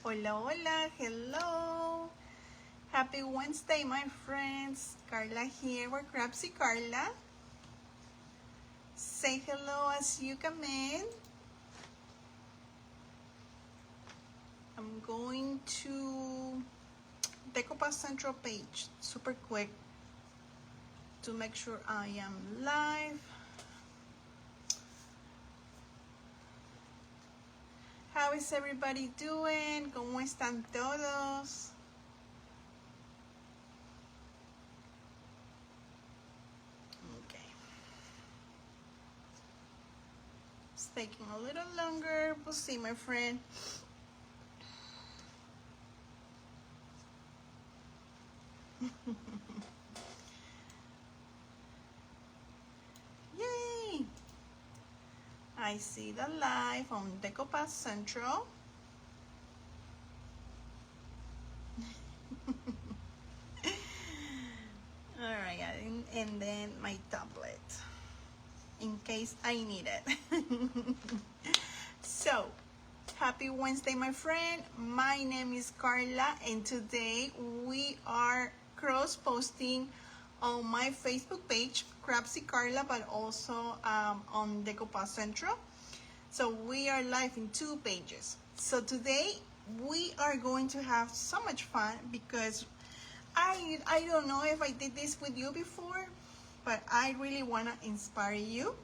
Hola, hola, hello. Happy Wednesday, my friends. Carla here with Crabsy Carla. Say hello as you come in. I'm going to Decoupaging Central page super quick to make sure I am live. How is everybody doing? ¿Cómo están todos? Okay. It's taking a little longer. We'll see, my friend. Yay! I see the live on Decoupaging Central. Alright, and then my tablet in case I need it. So, happy Wednesday, my friend. My name is Carla, and today we are cross-posting on my Facebook page, Crabsy Carla, but also on Decoupaging Central. So we are live in 2 pages. So today we are going to have so much fun because I don't know if I did this with you before, but I really want to inspire you.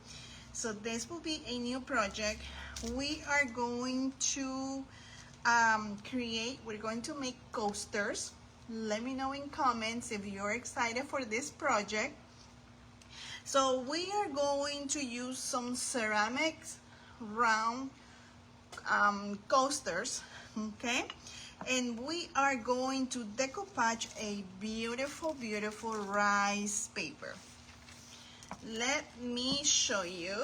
So this will be a new project. We are going to we're going to make coasters. Let me know in comments if you're excited for this project. So we are going to use some ceramics round coasters, okay? And we are going to decoupage a beautiful, beautiful rice paper. Let me show you.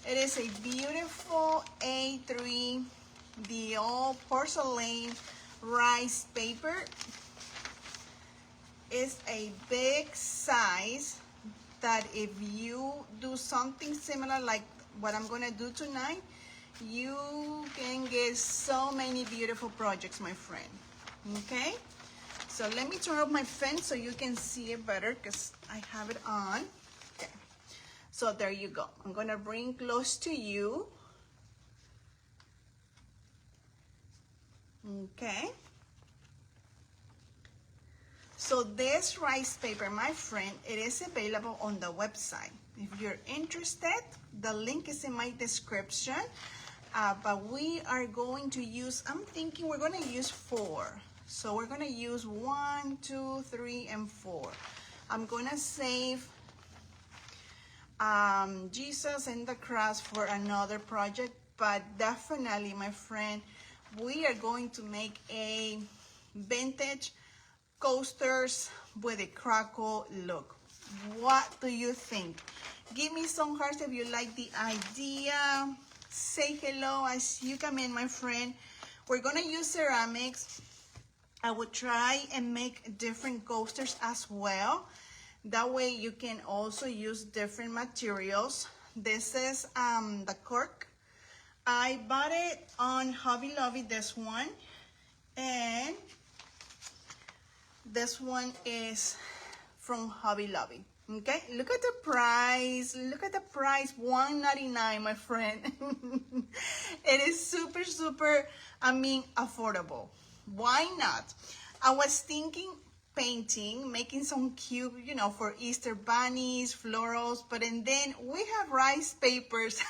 It is a beautiful A3, the old porcelain rice paper. It's a big size that if you do something similar like what I'm gonna do tonight, you can get so many beautiful projects, my friend. Okay, so let me turn off my fan so you can see it better because I have it on. Okay, so there you go. I'm gonna bring close to you. Okay, so this rice paper, my friend, it is available on the website. If you're interested, the link is in my description. But we are going to use, I'm thinking we're going to use 4. So we're going to use 1, 2, 3, and 4. I'm going to save Jesus and the cross for another project. But definitely, my friend, we are going to make a vintage coasters with a crackle look. What do you think? Give me some hearts if you like the idea. Say hello as you come in, my friend. We're gonna use ceramics. I will try and make different coasters as well. That way you can also use different materials. This is the cork. I bought it on Hobby Lobby, this one. And this one is from Hobby Lobby. Okay, look at the price. Look at the price, $1.99, my friend. It is super, super, affordable. Why not? I was thinking painting, making some cute, for Easter bunnies, florals, but and then we have rice papers.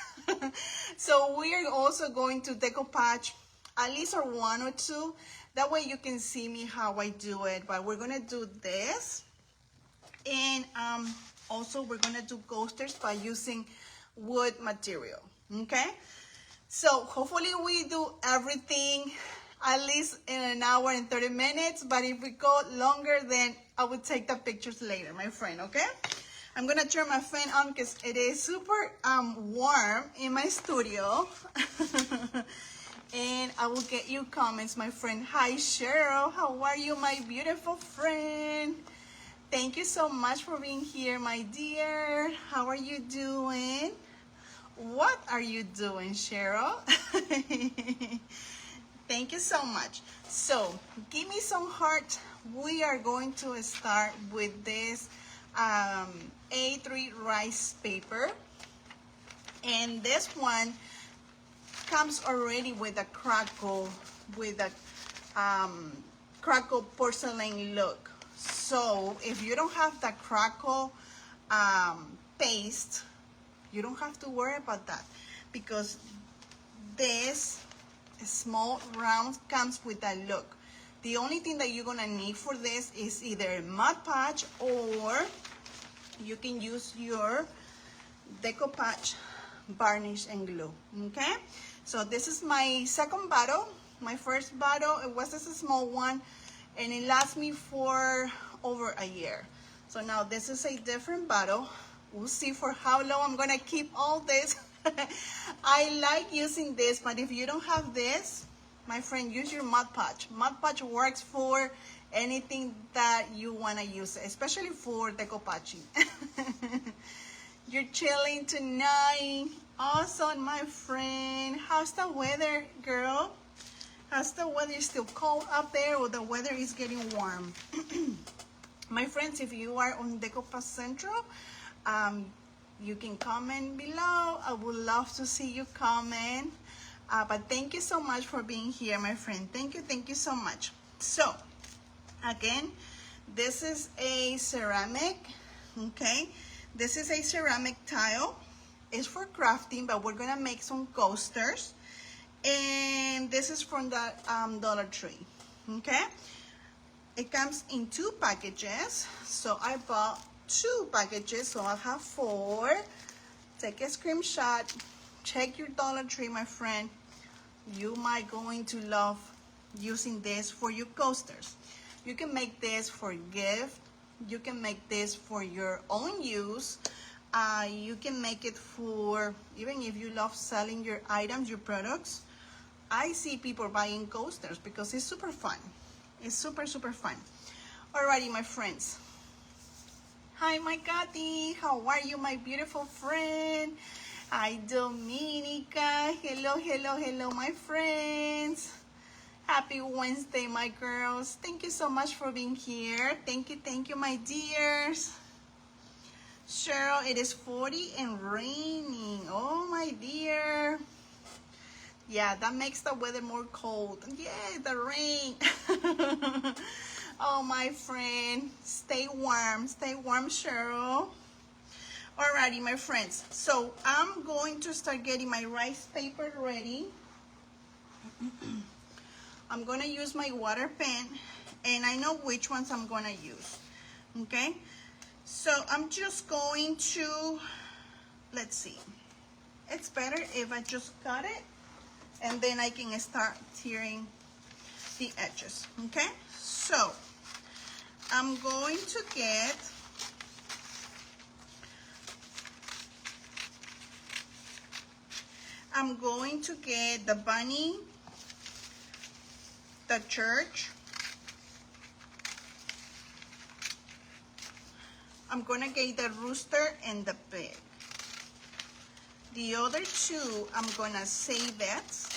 So we are also going to decoupage at least 1 or 2. That way you can see me how I do it. But we're gonna do this. And also we're gonna do coasters by using wood material, okay? So hopefully we do everything at least in an hour and 30 minutes, but if we go longer, then I will take the pictures later, my friend, okay? I'm gonna turn my fan on because it is super warm in my studio. And I will get you comments, my friend. Hi, Cheryl, how are you, my beautiful friend? Thank you so much for being here, my dear. How are you doing? What are you doing, Cheryl? so much. So give me some heart. We are going to start with this A3 rice paper, and this one comes already with a crackle, crackle porcelain look. So if you don't have the crackle paste, you don't have to worry about that, because this small round comes with that look. The only thing that you're gonna need for this is either Mod Podge, or you can use your Decoupage varnish and glue. Okay, so this is my second bottle. My first bottle, it was just a small one, and it lasts me for over a year. So now this is a different bottle. We'll see for how long I'm gonna keep all this. I like using this, but if you don't have this, my friend, use your Mod Podge. Mod Podge works for anything that you wanna use, especially for decoupaging. You're chilling tonight. Awesome, my friend. How's the weather, girl? How's the weather? Is still cold up there, or the weather is getting warm? My friends, if you are on Decoupage Central, you can comment below. I would love to see you comment. But thank you so much for being here, my friend. Thank you so much. So, again, this is a ceramic, okay? This is a ceramic tile. It's for crafting, but we're gonna make some coasters. And this is from the Dollar Tree, okay? It comes in 2 packages. So I bought 2 packages, so I have 4. Take a screenshot. Check your Dollar Tree, my friend. You might going to love using this for your coasters. You can make this for gift. You can make this for your own use. You can make it for, even if you love selling your items, your products. I see people buying coasters because it's super fun. It's super fun. Alrighty, my friends. Hi, my Cathy. How are you, my beautiful friend? Hi, Dominica. Hello, my friends. Happy Wednesday, my girls. Thank you so much for being here. Thank you, my dears. Cheryl, it is 40 and raining. Oh, my dear. Yeah, that makes the weather more cold. Yeah, the rain. Oh, my friend. Stay warm, Cheryl. Alrighty, my friends. So I'm going to start getting my rice paper ready. I'm gonna use my water pen, and I know which ones I'm gonna use. Okay, so I'm just going to, let's see. It's better if I just cut it, and then I can start tearing the edges. Okay, so I'm going to get the bunny, the church. I'm gonna get the rooster and the pig. The other 2, I'm gonna save it,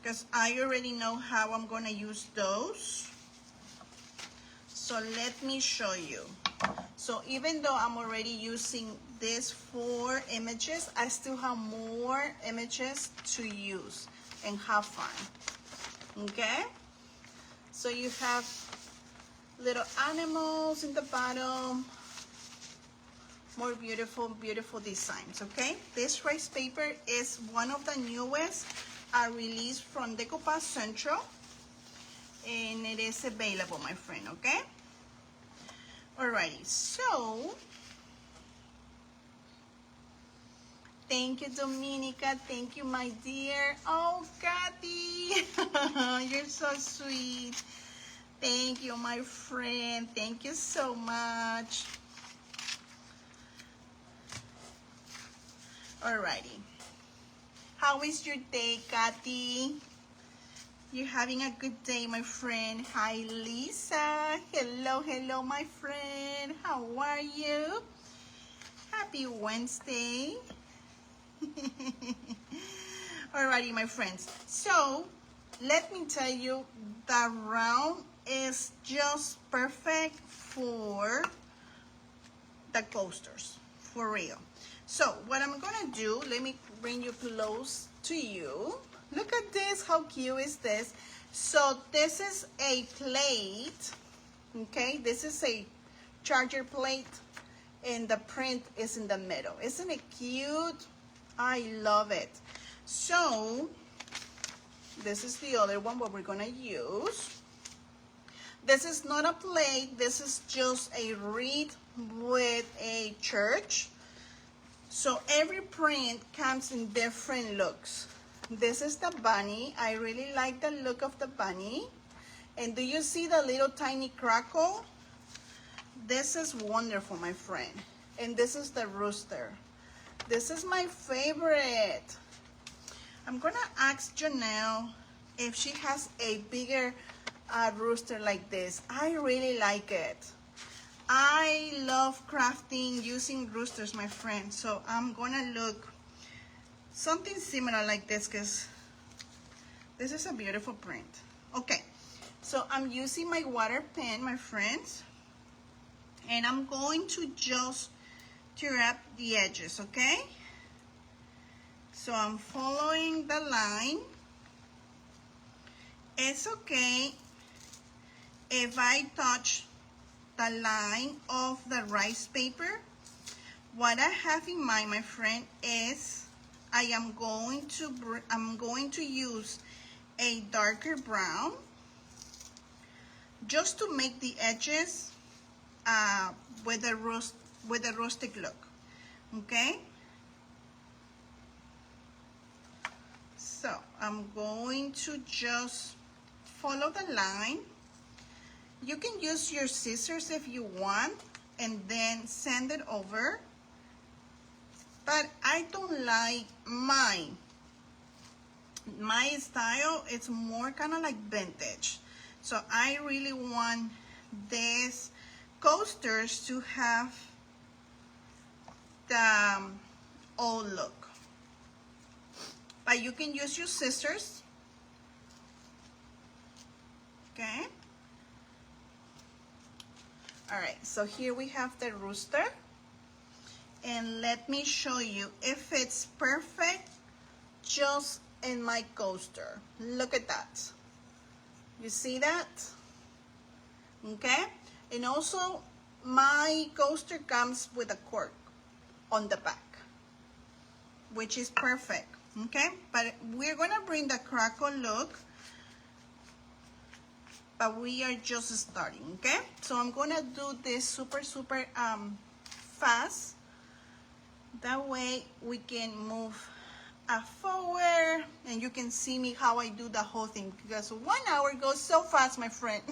because I already know how I'm gonna use those. So let me show you. So even though I'm already using these 4 images, I still have more images to use and have fun. Okay? So you have little animals in the bottom, more beautiful designs. Okay, this rice paper is one of the newest released from Decoupage Central, and it is available, my friend. Okay, alrighty. So thank you, Dominica. Thank you, my dear. Oh, Kathy, you're so sweet. Thank you, my friend. Thank you so much. Alrighty. How is your day, Kathy? You're having a good day, my friend. Hi, Lisa. Hello, my friend. How are you? Happy Wednesday. Alrighty, my friends. So let me tell you, the round is just perfect for the coasters, for real. So what I'm gonna do, let me bring you close to you. Look at this, how cute is this? So this is a plate, okay? This is a charger plate and the print is in the middle. Isn't it cute? I love it. So this is the other one what we're gonna use. This is not a plate, this is just a wreath with a church. So every print comes in different looks. This is the bunny. I really like the look of the bunny. And do you see the little tiny crackle? This is wonderful, my friend. And this is the rooster. This is my favorite. I'm gonna ask Janelle if she has a bigger rooster like this. I really like it. I love crafting using roosters, my friend. So I'm gonna look something similar like this because this is a beautiful print. Okay, so I'm using my water pen, my friends, and I'm going to just tear up the edges, okay? So I'm following the line. It's okay if I touch the line of the rice paper. What I have in mind, my friend, is I'm going to use a darker brown just to make the edges with a rustic look. Okay. So I'm going to just follow the line. You can use your scissors if you want and then sand it over, but I don't like mine. My style is more kind of like vintage. So I really want these coasters to have the old look. But you can use your scissors, okay? All right, so here we have the rooster. And let me show you if it's perfect just in my coaster. Look at that. You see that? Okay? And also, my coaster comes with a cork on the back, which is perfect. Okay? But we're gonna bring the crackle look, but we are just starting, okay? So I'm gonna do this super fast. That way we can move forward and you can see me how I do the whole thing, because 1 hour goes so fast, my friend.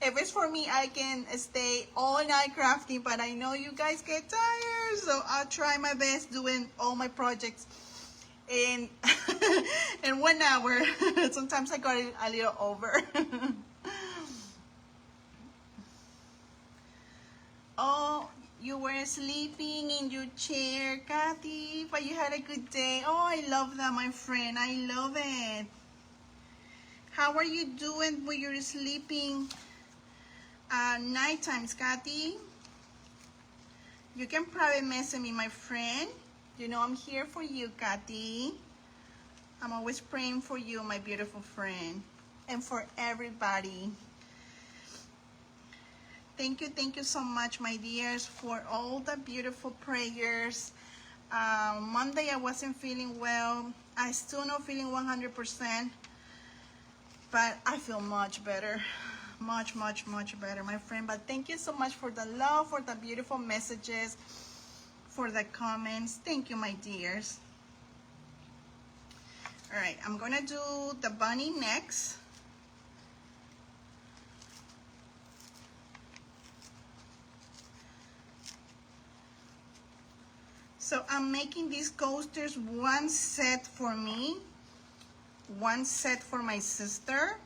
If it's for me, I can stay all night crafting, but I know you guys get tired, so I'll try my best doing all my projects in in 1 hour. Sometimes I got it a little over. Oh, you were sleeping in your chair, Kathy, but you had a good day. Oh, I love that, my friend. I love it. How are you doing when you're sleeping night times, Kathy? You can private message me, my friend. You know I'm here for you, Kathy. I'm always praying for you, my beautiful friend, and for everybody. Thank you so much, my dears, for all the beautiful prayers. Monday I wasn't feeling well. I still not feeling 100%, but I feel much better. Much better, my friend. But thank you so much for the love, for the beautiful messages, for the comments. Thank you, my dears. All right, I'm gonna do the bunny next. So I'm making these coasters, one set for me, one set for my sister,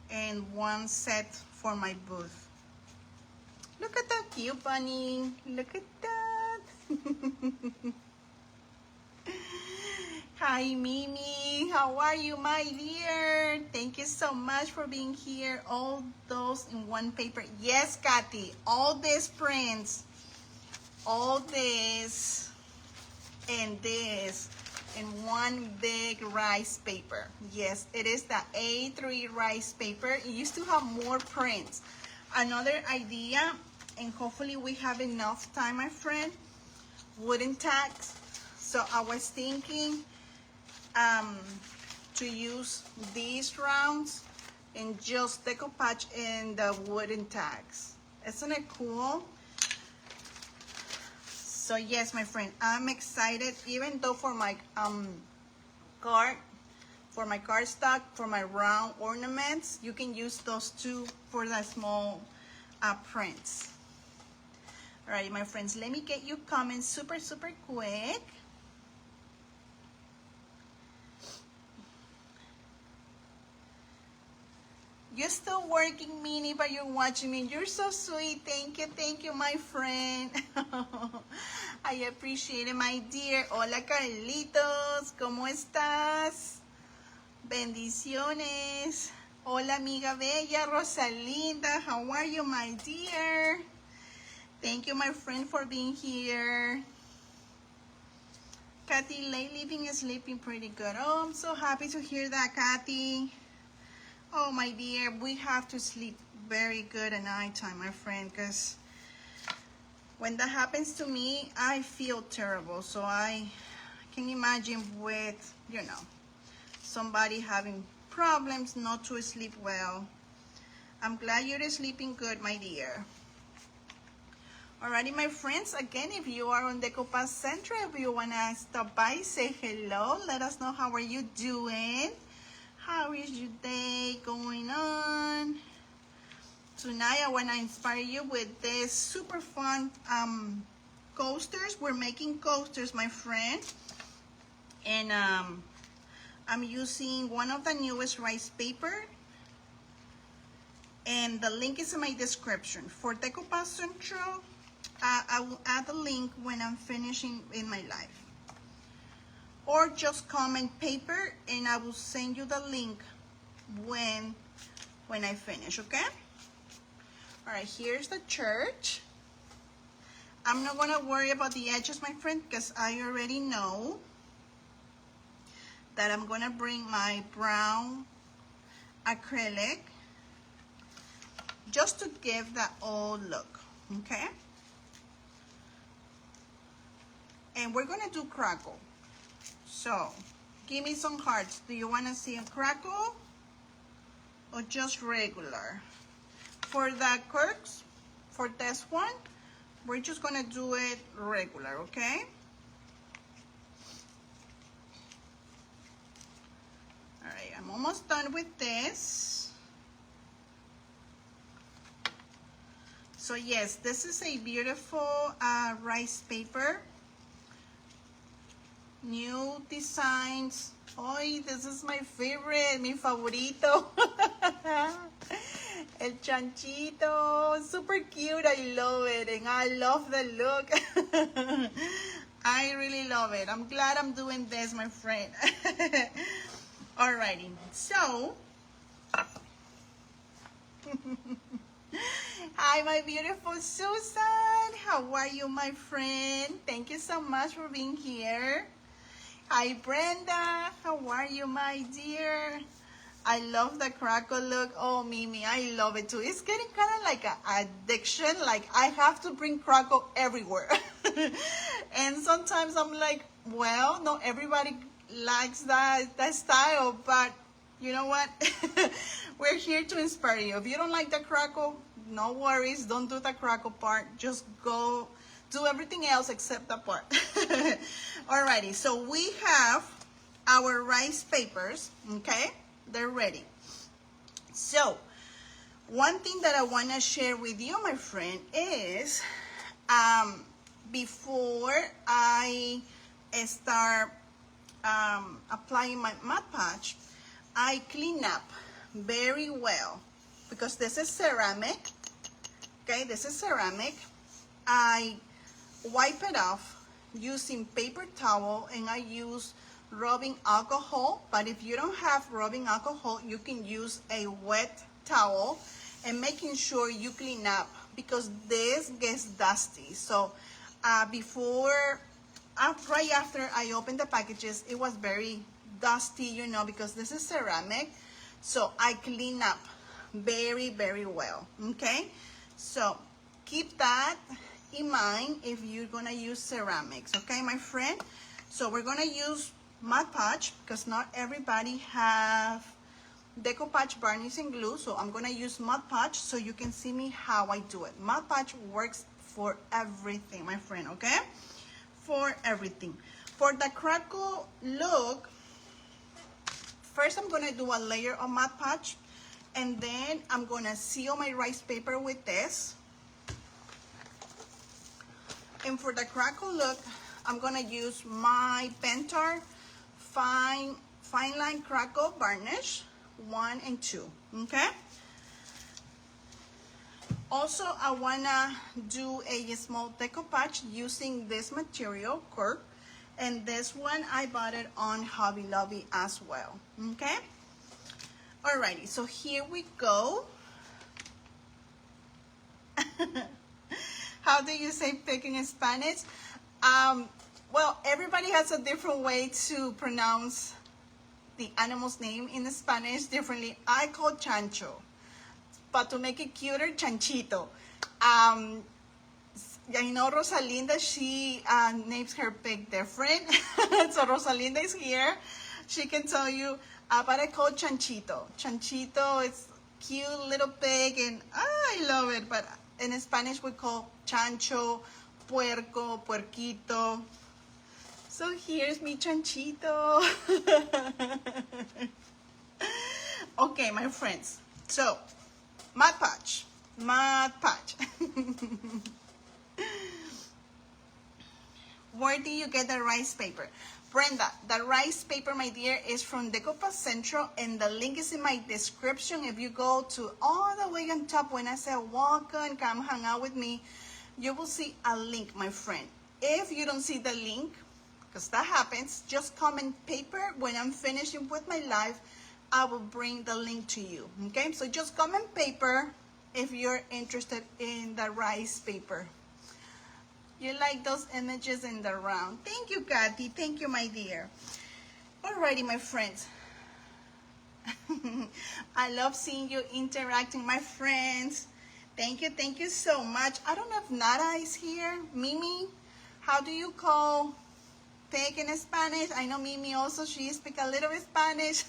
and one set for my booth. Look at that cute bunny. Look at that. Hi, Mimi. How are you, my dear? Thank you so much for being here. All those in one paper. Yes, Kathy. All these prints. All this and this in one big rice paper. Yes, it is the A3 rice paper. It used to have more prints. Another idea, and hopefully we have enough time, my friend, wooden tags. So I was thinking to use these rounds and just decoupage in the wooden tags. Isn't it cool? So yes, my friend, I'm excited, even though for my card, for my cardstock, for my round ornaments, you can use those two for the small prints. All right, my friends, let me get you comments super quick. You're still working, Minnie, but you're watching me. You're so sweet. Thank you, my friend. I appreciate it, my dear. Hola, Carlitos. ¿Cómo estás? Bendiciones. Hola, amiga bella, Rosalinda. How are you, my dear? Thank you, my friend, for being here. Kathy, lately been sleeping pretty good. Oh, I'm so happy to hear that, Kathy. Oh, my dear, we have to sleep very good at nighttime, my friend, because when that happens to me, I feel terrible. So I can imagine with, you know, somebody having problems not to sleep well. I'm glad you're sleeping good, my dear. Alrighty, my friends, again, if you are on Decoupaging Center, if you want to stop by, say hello. Let us know how are you doing. How is your day going on? Tonight I want to inspire you with this super fun coasters. We're making coasters, my friend. And I'm using one of the newest rice paper. And the link is in my description. For Decoupaging Central, I will add the link when I'm finishing in my live. Or just comment paper and I will send you the link when I finish, okay? All right, here's the church. I'm not gonna worry about the edges, my friend, because I already know that I'm gonna bring my brown acrylic just to give that old look, okay? And we're gonna do crackle. So, give me some hearts. Do you want to see a crackle or just regular? For the corks, for this one, we're just going to do it regular, okay? All right, I'm almost done with this. So yes, this is a beautiful rice paper. New designs. Hoy, this is my favorite, mi favorito. El chanchito, super cute. I love it, and I love the look. I really love it. I'm glad I'm doing this, my friend. Alrighty, so. Hi, my beautiful Susan. How are you, my friend? Thank you so much for being here. Hi, Brenda. How are you, my dear? I love the crackle look. Oh, Mimi, I love it too. It's getting kind of like an addiction. Like, I have to bring crackle everywhere. And sometimes I'm like, well, not everybody likes that style, but you know what? We're here to inspire you. If you don't like the crackle, no worries. Don't do the crackle part. Just go do everything else except the part. Alrighty, so we have our rice papers, okay? They're ready. So, one thing that I want to share with you, my friend, is before I start applying my Mod Podge, I clean up very well because this is ceramic, okay? This is ceramic. I wipe it off using paper towel and I use rubbing alcohol, but if you don't have rubbing alcohol, you can use a wet towel and making sure you clean up because this gets dusty. So right after I opened the packages, it was very dusty, you know, because this is ceramic. So I clean up very, very well, okay? So keep that in mind if you're gonna use ceramics, okay, my friend? So we're gonna use Mod Podge because not everybody have Decoupage varnish and glue, so I'm gonna use Mod Podge so you can see me how I do it. Mod Podge works for everything, my friend, okay? For everything. For the crackle look, first I'm gonna do a layer of Mod Podge, and then I'm gonna seal my rice paper with this. And for the crackle look, I'm gonna use my Pentar fine line crackle varnish 1 and 2, okay? Also, I wanna do a small decoupage using this material, cork, and this one I bought it on Hobby Lobby as well, okay? Alrighty, so here we go. How do you say pig in Spanish? Well, everybody has a different way to pronounce the animal's name in Spanish differently. I call chancho, but to make it cuter, chanchito. I know Rosalinda, she names her pig different. So Rosalinda is here. She can tell you, but I call chanchito. Chanchito is cute little pig, and I love it. But in Spanish, we call chancho, puerco, puerquito. So here's mi chanchito. Okay, my friends. So, Mod Podge. Where do you get the rice paper? Brenda, the rice paper, my dear, is from Decoupaging Central, and the link is in my description. If you go to all the way on top, when I say welcome, come hang out with me, you will see a link, my friend. If you don't see the link, because that happens, just comment paper. When I'm finishing with my live, I will bring the link to you, okay? So just comment paper if you're interested in the rice paper. You like those images in the round. Thank you, Kathy. Thank you, my dear. Alrighty, my friends. I love seeing you interacting, my friends. Thank you so much. I don't know if Nara is here. Mimi, how do you call pig in Spanish? I know Mimi also, she speaks a little bit Spanish.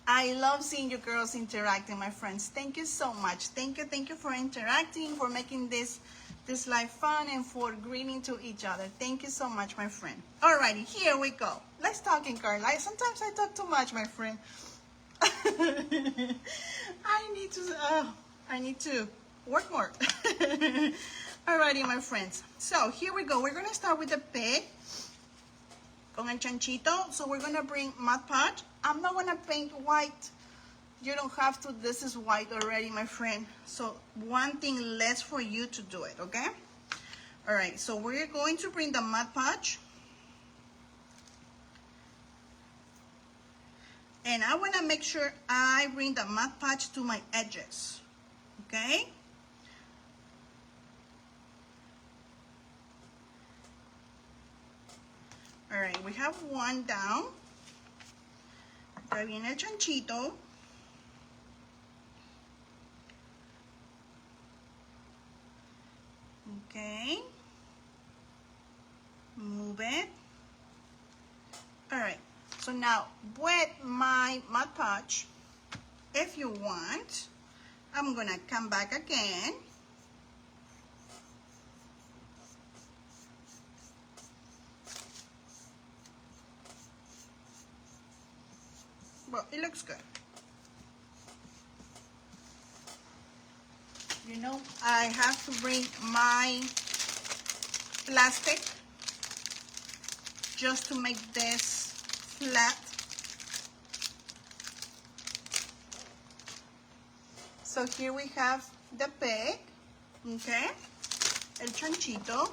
I love seeing you girls interacting, my friends. Thank you so much. Thank you for interacting, for making this live fun, and for greeting to each other. Thank you so much, my friend. Alrighty, here we go. Let's talk in Carla. Sometimes I talk too much, my friend. I need to work more. Alrighty, my friends. So here we go. We're gonna start with the pig con el chanchito. So we're gonna bring Mod Podge. I'm not gonna paint white. You don't have to. This is white already, my friend. So one thing less for you to do it, okay? All right, so we're going to bring the Mod Podge. And I wanna make sure I bring the Mod Podge to my edges, okay? All right, we have one down. Ya viene el chanchito. Okay. Move it. All right, so now with my Mod Podge, if you want, I'm gonna come back again. Well, it looks good. You know, I have to bring my plastic just to make this flat. So here we have the pig, okay? el chanchito.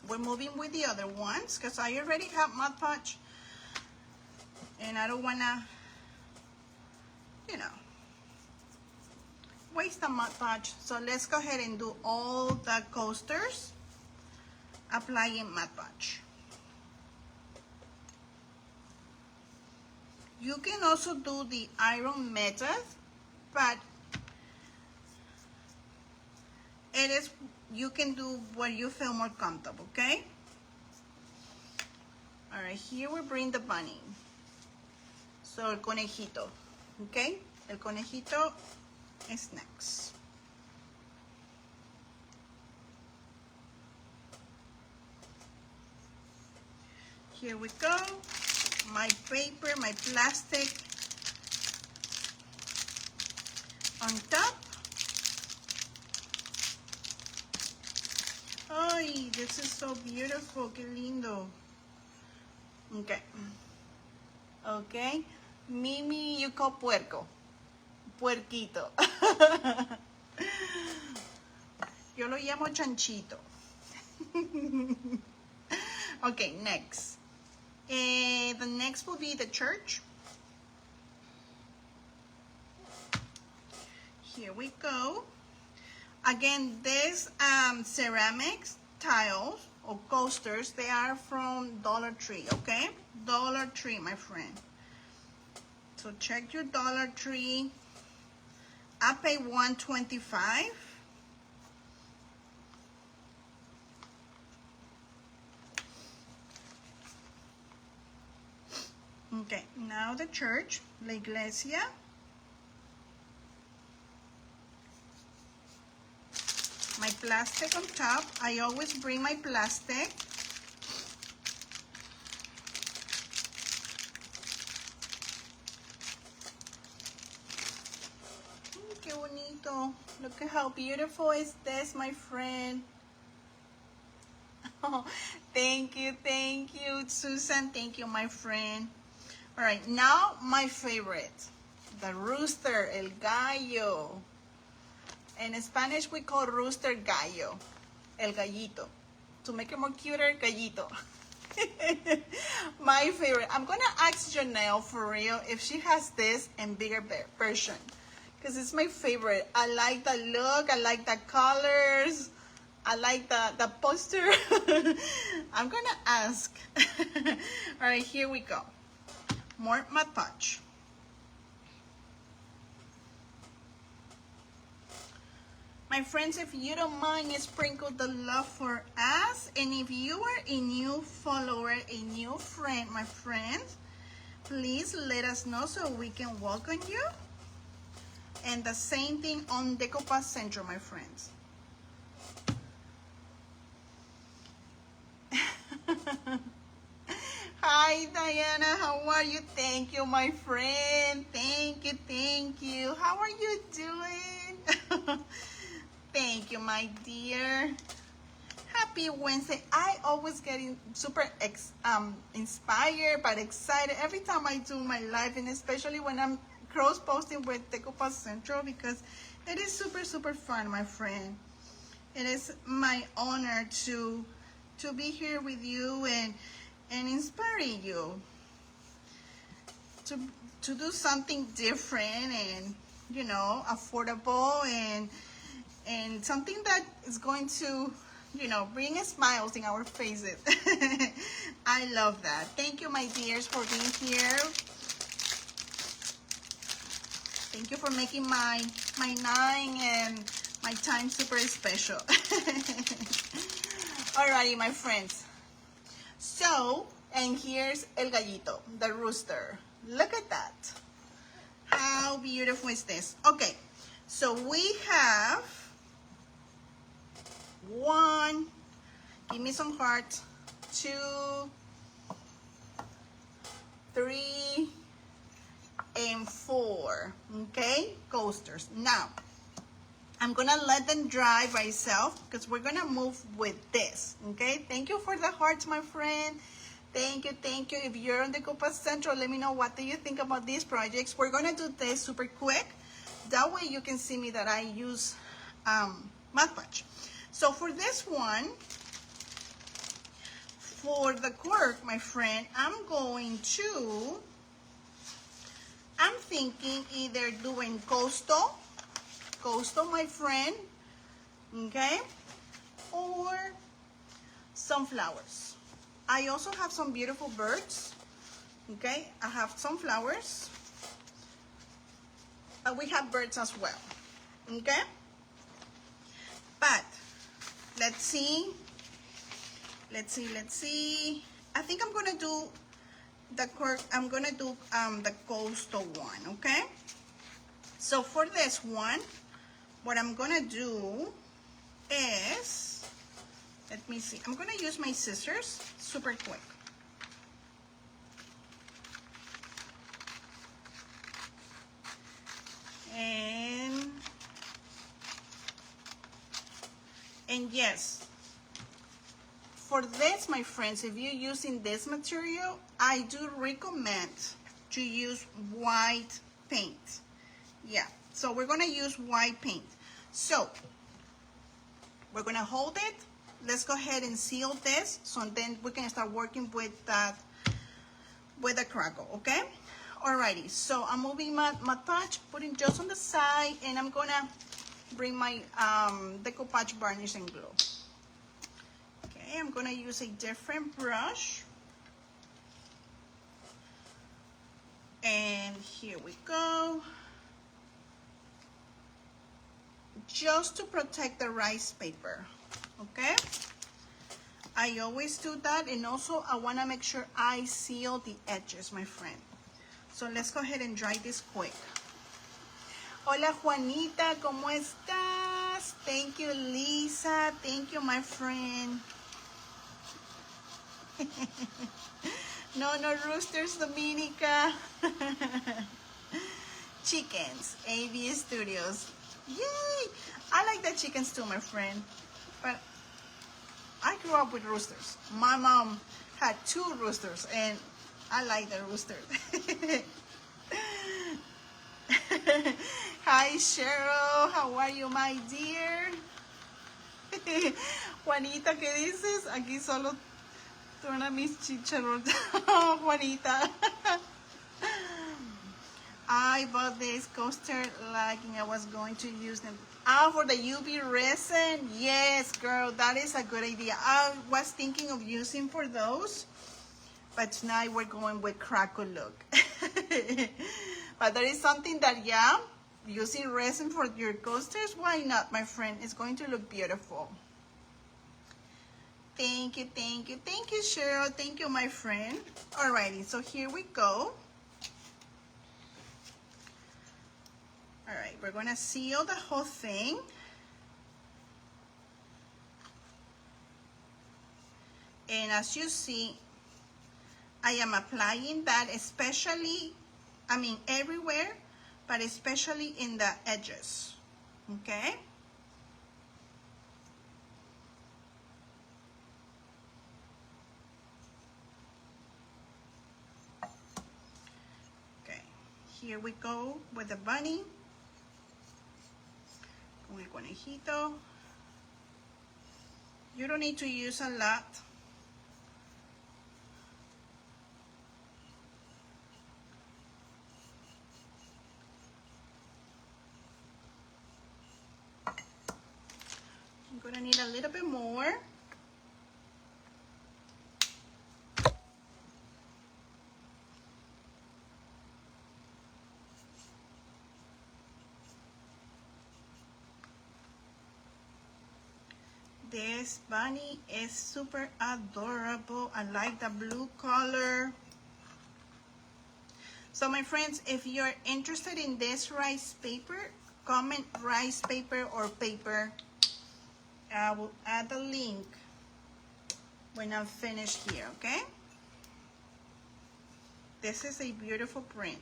We're moving with the other ones because I already have Mod Podge. And I don't want to, you know, waste the Mod Podge. So let's go ahead and do all the coasters applying Mod Podge. You can also do the iron method, but it is, you can do what you feel more comfortable, okay? All right, here we bring the bunny. So el conejito, okay? El conejito is next. Here we go. My paper, my plastic on top. Ay, this is so beautiful, qué lindo. Okay. Okay. Mimi, you call puerco. Puerquito. Yo lo llamo chanchito. Okay, next. The next will be the church. Here we go. Again, these ceramics tiles or coasters, they are from Dollar Tree, okay? Dollar Tree, my friend. So check your Dollar Tree. I pay $1.25. Okay, now the church, la iglesia. My plastic on top. I always bring my plastic. Qué bonito. Look at how beautiful is this, my friend. Oh, thank you, Susan. Thank you, my friend. All right, now my favorite, the rooster, el gallo. In Spanish, we call rooster gallo, el gallito. To make it more cuter, gallito. My favorite. I'm going to ask Janelle for real if she has this in bigger version. Because it's my favorite. I like the look. I like the colors. I like the poster. I'm going to ask. All right, here we go. More Mod Podge. My friends, if you don't mind, sprinkle the love for us. And if you are a new follower, a new friend, my friends, please let us know so we can welcome you. And the same thing on Decoupaging Central, my friends. Hi, Diana. How are you? Thank you, my friend. Thank you. How are you doing? Thank you, my dear. Happy Wednesday. I always get super inspired but excited every time I do my live, and especially when I'm cross-posting with Decoupaging Central, because it is super fun, my friend. It is my honor to be here with you and inspiring you to do something different and, you know, affordable and something that is going to, you know, bring smiles in our faces. I love that. Thank you, my dears, for being here. Thank you for making my night and my time super special. Alrighty, my friends. So, and here's el gallito, the rooster. Look at that. How beautiful is this? Okay, so we have 1, give me some hearts, 2, 3, and 4, okay, coasters. Now, I'm gonna let them dry by itself because we're gonna move with this, okay? Thank you for the hearts, my friend. Thank you. If you're on the Decoupaging Central, let me know what do you think about these projects. We're gonna do this super quick. That way you can see me that I use Mod Podge. So for this one, for the cork, my friend, I'm thinking either doing coastal, my friend, okay, or sunflowers. I also have some beautiful birds, okay. I have sunflowers, but we have birds as well, okay. But let's see. I think I'm gonna do the cork. I'm gonna do the coastal one, okay. So for this one, what I'm gonna do is, let me see, I'm gonna use my scissors super quick. And yes, for this, my friends, if you're using this material, I do recommend to use white paint. Yeah, so we're gonna use white paint. So we're gonna hold it. Let's go ahead and seal this, so then we can start working with that, with the crackle, okay? Alrighty, so I'm moving my touch, putting just on the side, and I'm gonna bring my decoupage varnish and glue. Okay, I'm gonna use a different brush. And here we go. Just to protect the rice paper, okay? I always do that, and also I wanna make sure I seal the edges, my friend. So let's go ahead and dry this quick. Hola Juanita, ¿cómo estás? Thank you, Lisa. Thank you, my friend. No roosters, Dominica. Chickens, AV Studios. Yay! I like the chickens too, my friend. But I grew up with roosters. My mom had 2 roosters, and I like the roosters. Hi, Cheryl. How are you, my dear? Juanita, ¿qué dices? Aquí solo truena mis chicharros. Juanita. I bought this coaster liking I was going to use them. For the UV resin. Yes, girl, that is a good idea. I was thinking of using for those, but tonight we're going with crackle look. But there is something that, yeah, using resin for your coasters, why not, my friend? It's going to look beautiful. Thank you, Cheryl. Thank you, my friend. Alrighty, so here we go. All right, we're gonna seal the whole thing. And as you see, I am applying that especially, I mean everywhere, but especially in the edges, okay? Okay, here we go with the bunny. Con el conejito. You don't need to use a lot. I'm gonna need a little bit more. This bunny is super adorable. I like the blue color. So my friends, if you're interested in this rice paper, comment rice paper or paper. I will add the link when I'm finished here, okay? This is a beautiful print.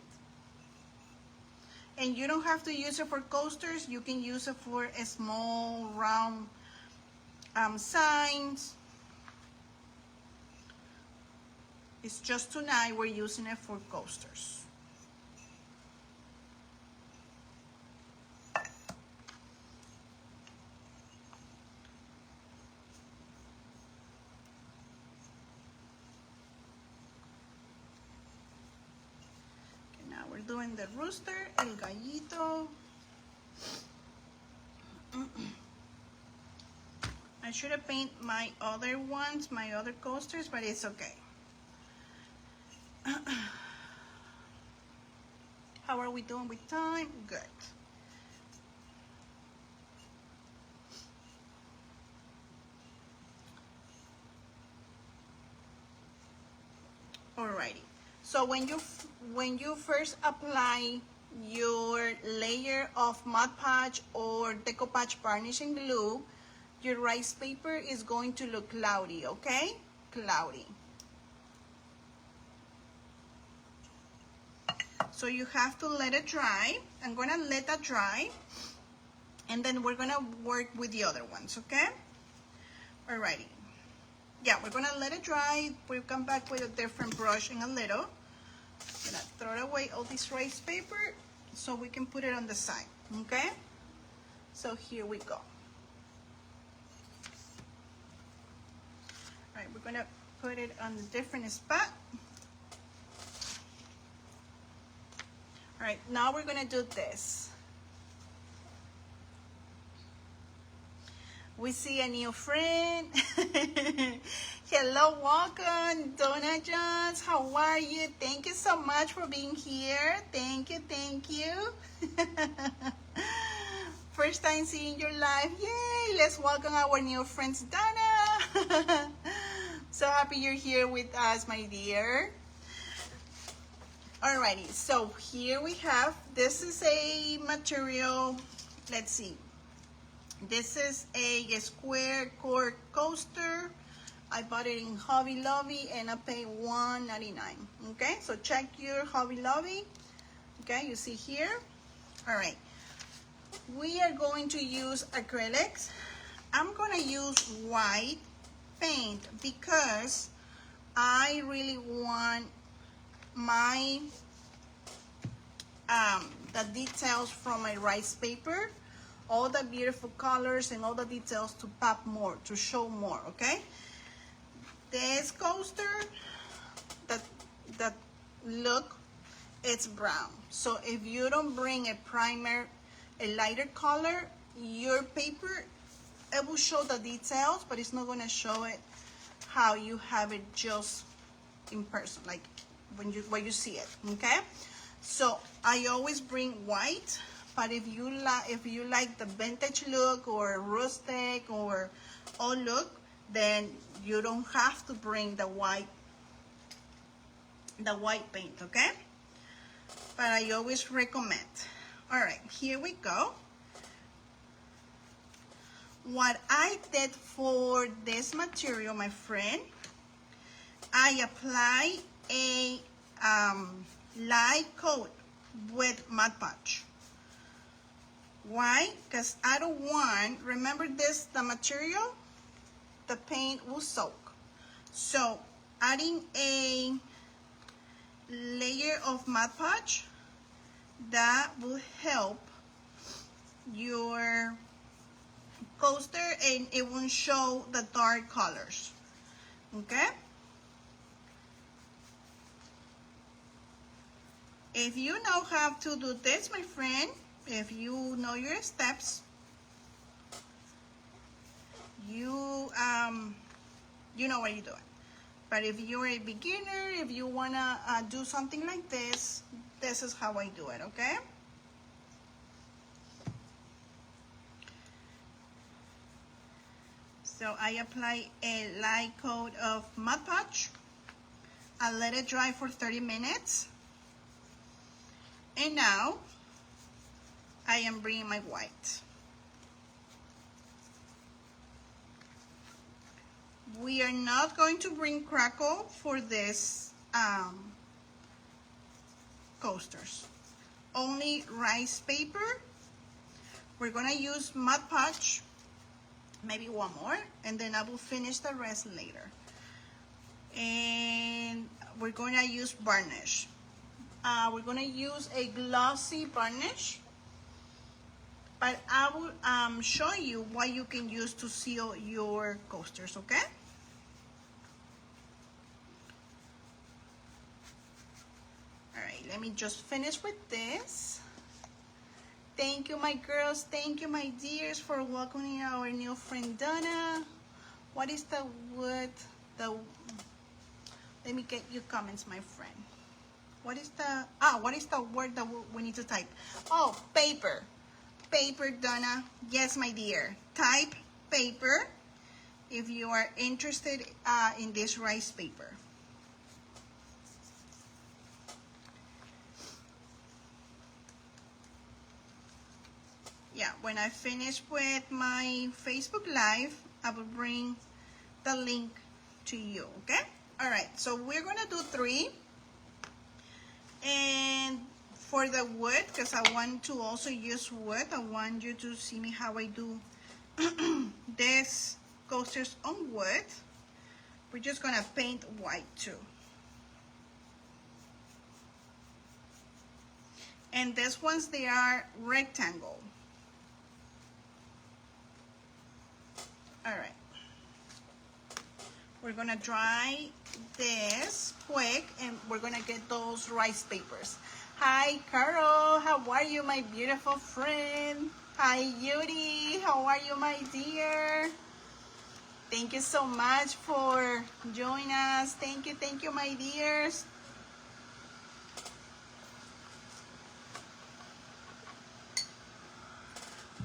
And you don't have to use it for coasters. You can use it for a small round signs. It's just tonight we're using it for coasters. and the rooster, el gallito. I should have painted my other ones, my other coasters, but it's okay. How are we doing with time? Good. Alrighty. So when you first apply your layer of Mod Podge or Decoupage varnishing glue, your rice paper is going to look cloudy, okay? Cloudy. So you have to let it dry. I'm gonna let that dry, and then we're gonna work with the other ones, okay? Alrighty. Yeah, we're gonna let it dry. We'll come back with a different brush in a little. I'm gonna throw away all this rice paper so we can put it on the side, okay? So here we go. All right, we're gonna put it on a different spot. All right, now we're gonna do this. We see a new friend. Hello, welcome, Donna Jones. How are you? Thank you so much for being here. Thank you, thank you. First time seeing your live. Yay! Let's welcome our new friends, Donna. So happy you're here with us, my dear. Alrighty, so here we have, this is a material, let's see. This is a square cork coaster. I bought it in Hobby Lobby and I paid $1.99. Okay, so check your Hobby Lobby. Okay, you see here. All right, we are going to use acrylics. I'm gonna use white paint because I really want my the details from my rice paper, all the beautiful colors and all the details to pop more, to show more, okay? This coaster, that look, it's brown. So if you don't bring a primer, a lighter color, your paper, it will show the details, but it's not gonna show it how you have it just in person, like when you see it, okay? So I always bring white. But if you like the vintage look or rustic or old look, then you don't have to bring the white paint, okay? But I always recommend. All right, here we go. What I did for this material, my friend, I apply a light coat with Mod Podge. Why? Because I don't want, remember this, the material, the paint will soak. So adding a layer of Mod Podge, that will help your coaster and it won't show the dark colors, okay? If you know how to do this, my friend, if you know your steps, you know what you're doing. But if you're a beginner, if you wanna do something like this, this is how I do it, okay? So I apply a light coat of Mod Podge. I let it dry for 30 minutes. And now I am bringing my white. We are not going to bring crackle for this coasters. Only rice paper. We're gonna use Mod Podge, maybe one more, and then I will finish the rest later. And we're gonna use varnish. We're gonna use a glossy varnish, but I will show you what you can use to seal your coasters, okay? All right, let let me just finish with this. Thank you, my girls. Thank you, my dears, for welcoming our new friend Donna. What is the wood? Let me get your comments, my friend. What is the word that we need to type? Oh, paper. Paper, Donna. Yes, my dear. Type paper if you are interested in this rice paper. Yeah, when I finish with my Facebook Live, I will bring the link to you, okay? All right, so we're gonna do 3. And for the wood, because I want to also use wood, I want you to see me how I do this coasters on wood. We're just gonna paint white too. And these ones, they are rectangle. All right. We're gonna dry this quick and we're gonna get those rice papers. Hi, Carol. How are you, my beautiful friend? Hi, Yuri. How are you, my dear? Thank you so much for joining us. Thank you, my dears.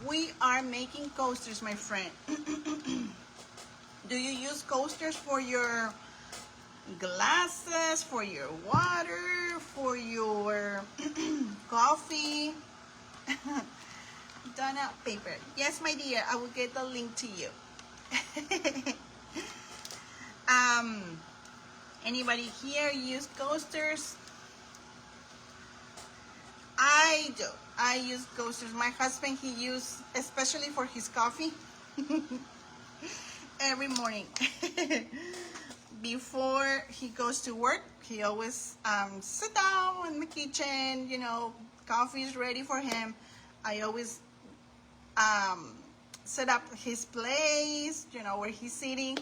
We are making coasters, my friend. Do you use coasters for your glasses, for your water, for your coffee? Donna, paper. Yes, my dear, I will get the link to you. Anybody here use coasters? I do. I use coasters. My husband, he uses, especially for his coffee, every morning. Before he goes to work, he always sit down in the kitchen, you know, coffee is ready for him. I always set up his place, you know, where he's sitting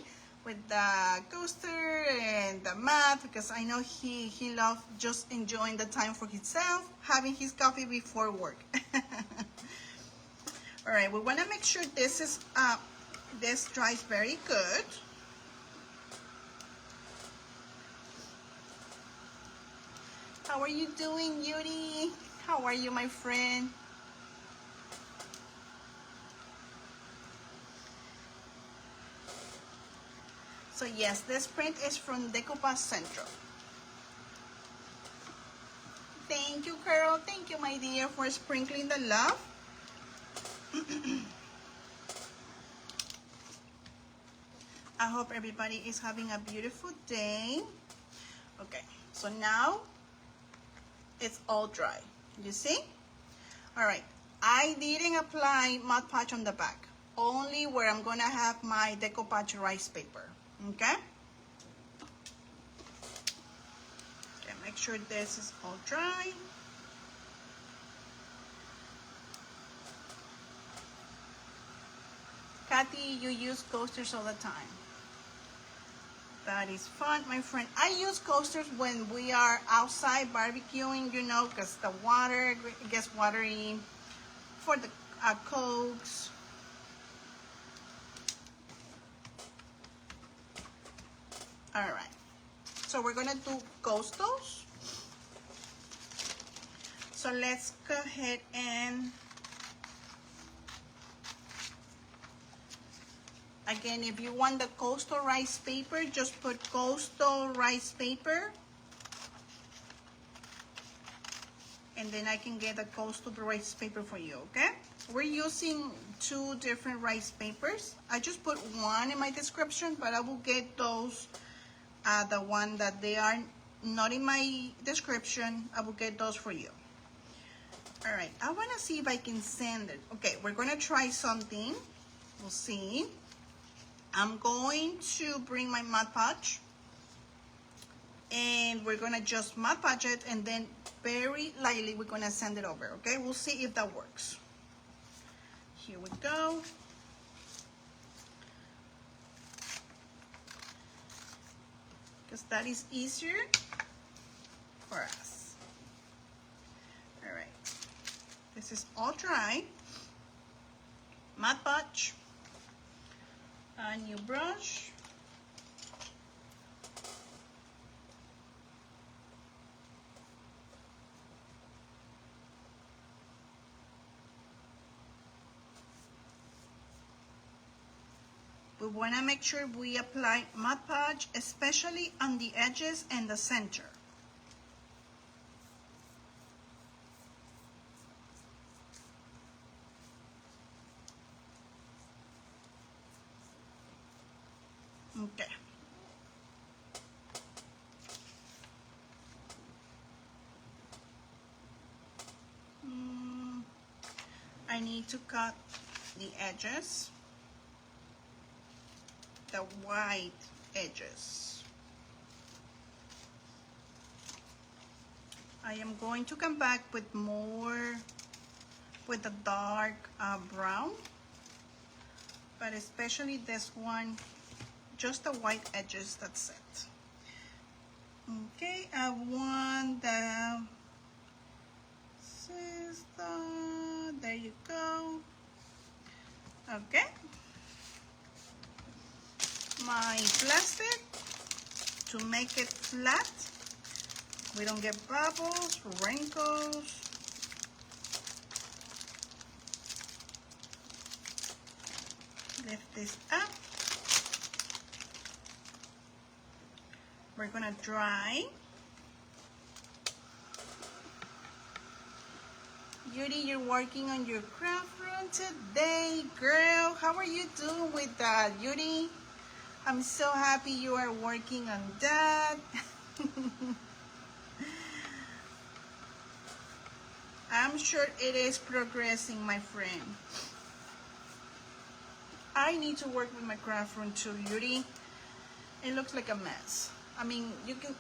with the coaster and the mat, because I know he loves just enjoying the time for himself, having his coffee before work. All right, we want to make sure this dries very good. How are you doing, Yuri? How are you, my friend? So yes, this print is from Decoupaging Central. Thank you, Carol. Thank you, my dear, for sprinkling the love. I hope everybody is having a beautiful day. Okay, so now it's all dry. You see? All right, I didn't apply Mod Podge on the back, only where I'm gonna have my decoupage rice paper. Okay? Okay, make sure this is all dry. Kathy, you use coasters all the time. That is fun, my friend. I use coasters when we are outside barbecuing, you know, because the water gets watery, for the Cokes. All right, so we're gonna do coastals. So let's go ahead and, again, if you want the coastal rice paper, just put coastal rice paper. And then I can get a coastal rice paper for you, okay? We're using 2 different rice papers. I just put one in my description, but I will get those, the one that they are not in my description, I will get those for you. All right, I wanna see if I can send it. Okay, we're gonna try something. We'll see. I'm going to bring my Mod Podge, and we're gonna just Mod Podge it, and then very lightly we're gonna send it over, okay? We'll see if that works. Here we go. Because that is easier for us. This is all dry. Mod Podge. A new brush. We want to make sure we apply Mod Podge, especially on the edges and the center. Okay. I need to cut the edges, the white edges. I am going to come back with more, with a dark brown, but especially this one, just the white edges, that's it. Okay, I want the sister, there you go. Okay, my plastic to make it flat, we don't get bubbles, wrinkles. Lift this up. We're gonna dry. Yuri, you're working on your craft room today, girl. How are you doing with that, Yuri? I'm so happy you are working on that. I'm sure it is progressing, my friend. I need to work with my craft room too, Yuri. It looks like a mess. I mean, you can,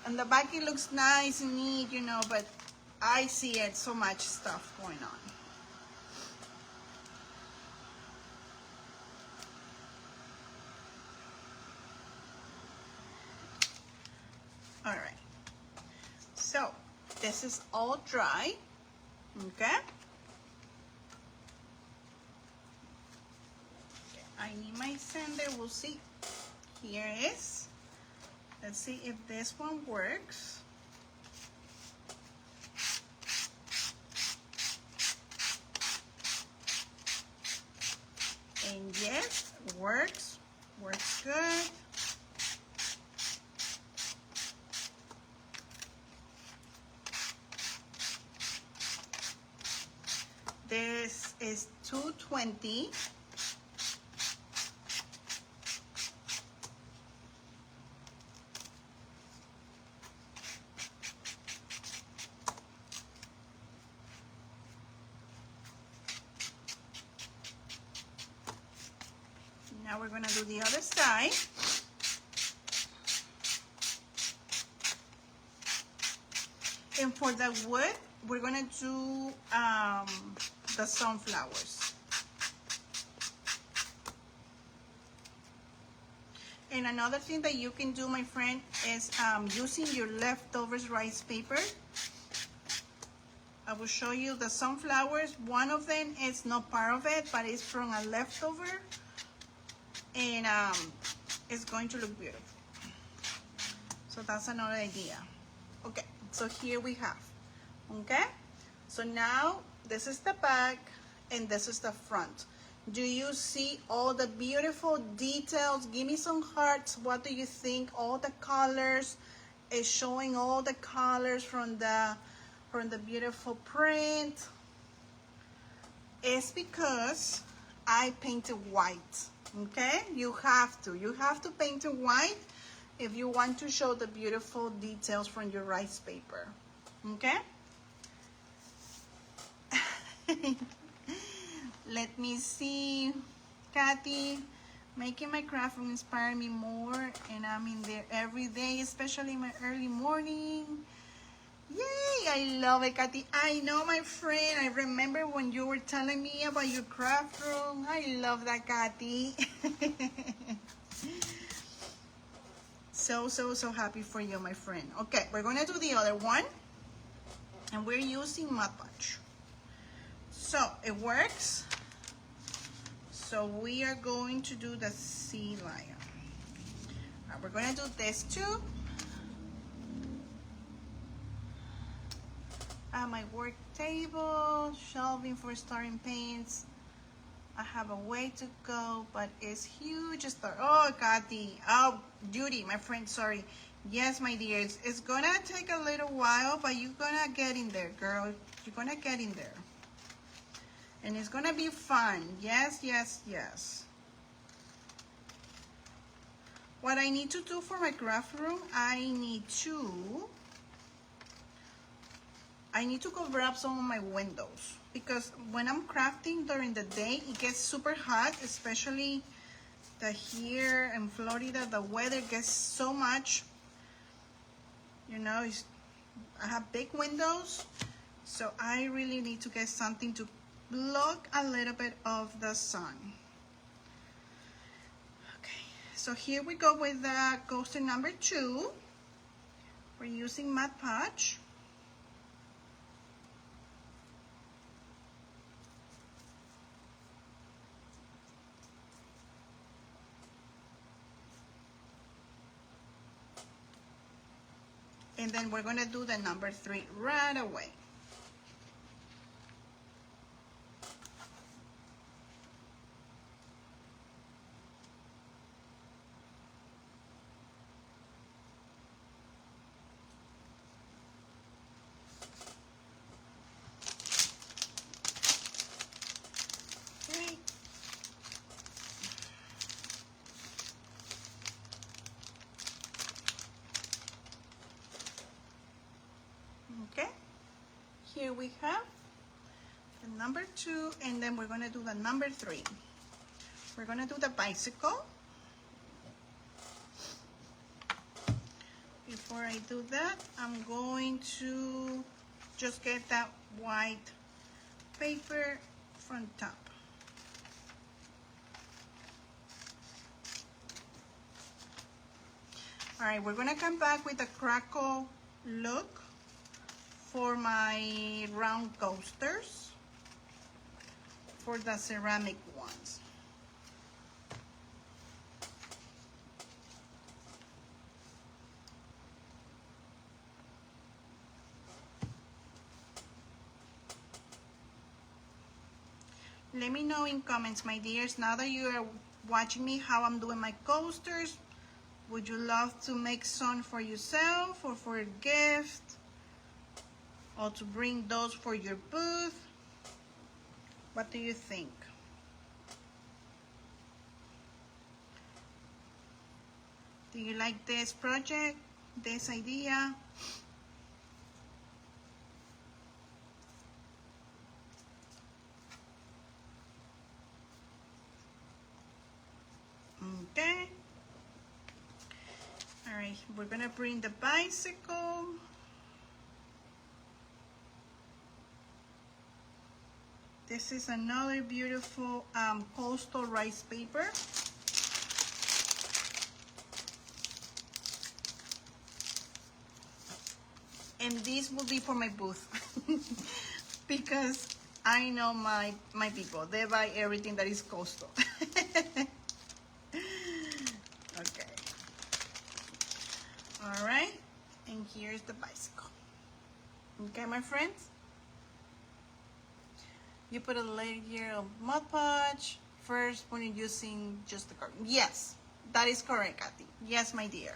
on the back it looks nice and neat, you know, but I see it, so much stuff going on. All right, so this is all dry, okay? I need my sander, we'll see. Here it is. Let's see if this one works. And yes, works good. This is 220. Now we're gonna do the other side. And for the wood, we're gonna do the sunflowers. And another thing that you can do, my friend, is using your leftovers rice paper. I will show you the sunflowers. One of them is not part of it, but it's from a leftover. And it's going to look beautiful. So that's another idea. Okay, so here we have, okay? So now this is the back and this is the front. Do you see all the beautiful details? Give me some hearts. What do you think? All the colors is showing, all the colors from the beautiful print. It's because I painted white. Okay, you have to paint it white if you want to show the beautiful details from your rice paper. Okay. Let me see. Kathy, making my craft room inspire me more, and I'm in there every day, especially in my early morning. Yay, I love it, Kathy. I know, my friend. I remember when you were telling me about your craft room. I love that, Kathy. So happy for you, my friend. Okay, we're going to do the other one. And we're using Mod Podge. So it works. So we are going to do the sea lion. We're going to do this too. I have my work table, shelving for starting paints. I have a way to go, but it's huge. Oh, Kathy. Oh, Judy, my friend, sorry. Yes, my dears, it's gonna take a little while, but you're gonna get in there, girl. You're gonna get in there. And it's gonna be fun. Yes, yes, yes. What I need to do for my craft room, I need to cover up some of my windows, because when I'm crafting during the day, it gets super hot, especially here in Florida, the weather gets so much, you know, I have big windows, so I really need to get something to block a little bit of the sun. Okay, so here we go with the coaster number 2. We're using Mod Podge. And then we're gonna do the number 3 right away. Okay. Okay. Here we have the number 2, and then we're gonna do the number 3. We're gonna do the bicycle. Before I do that, I'm going to just get that white paper from top. All right, we're gonna come back with a crackle look for my round coasters, for the ceramic ones. Let me know in comments, my dears, now that you are watching me, how I'm doing my coasters. Would you love to make some for yourself or for a gift, or to bring those for your booth? What do you think? Do you like this project, this idea? Okay. All right, we're gonna bring the bicycle. This is another beautiful coastal rice paper. And this will be for my booth. Because I know my people, they buy everything that is coastal. Okay. All right, and here's the bicycle. Okay, my friends? You put a layer of Mod Podge first when you're using just the cork. Yes, that is correct, Kathy. Yes, my dear.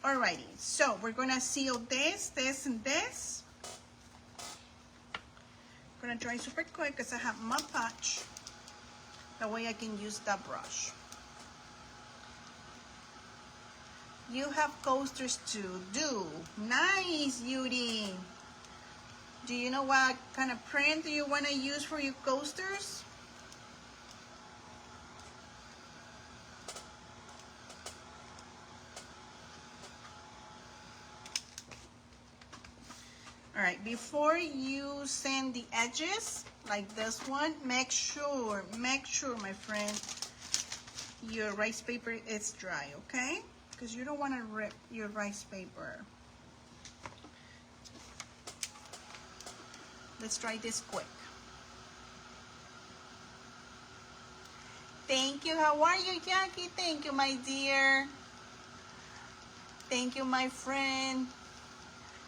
Alrighty, so we're gonna seal this, and this. I'm gonna try super quick because I have Mod Podge. That way I can use that brush. You have coasters to do. Nice, Yuri. Do you know what kind of print do you want to use for your coasters? All right, before you sand the edges, like this one, make sure, my friend, your rice paper is dry, okay? Because you don't want to rip your rice paper. Let's try this quick. Thank you. How are you, Jackie? Thank you, my dear. Thank you, my friend.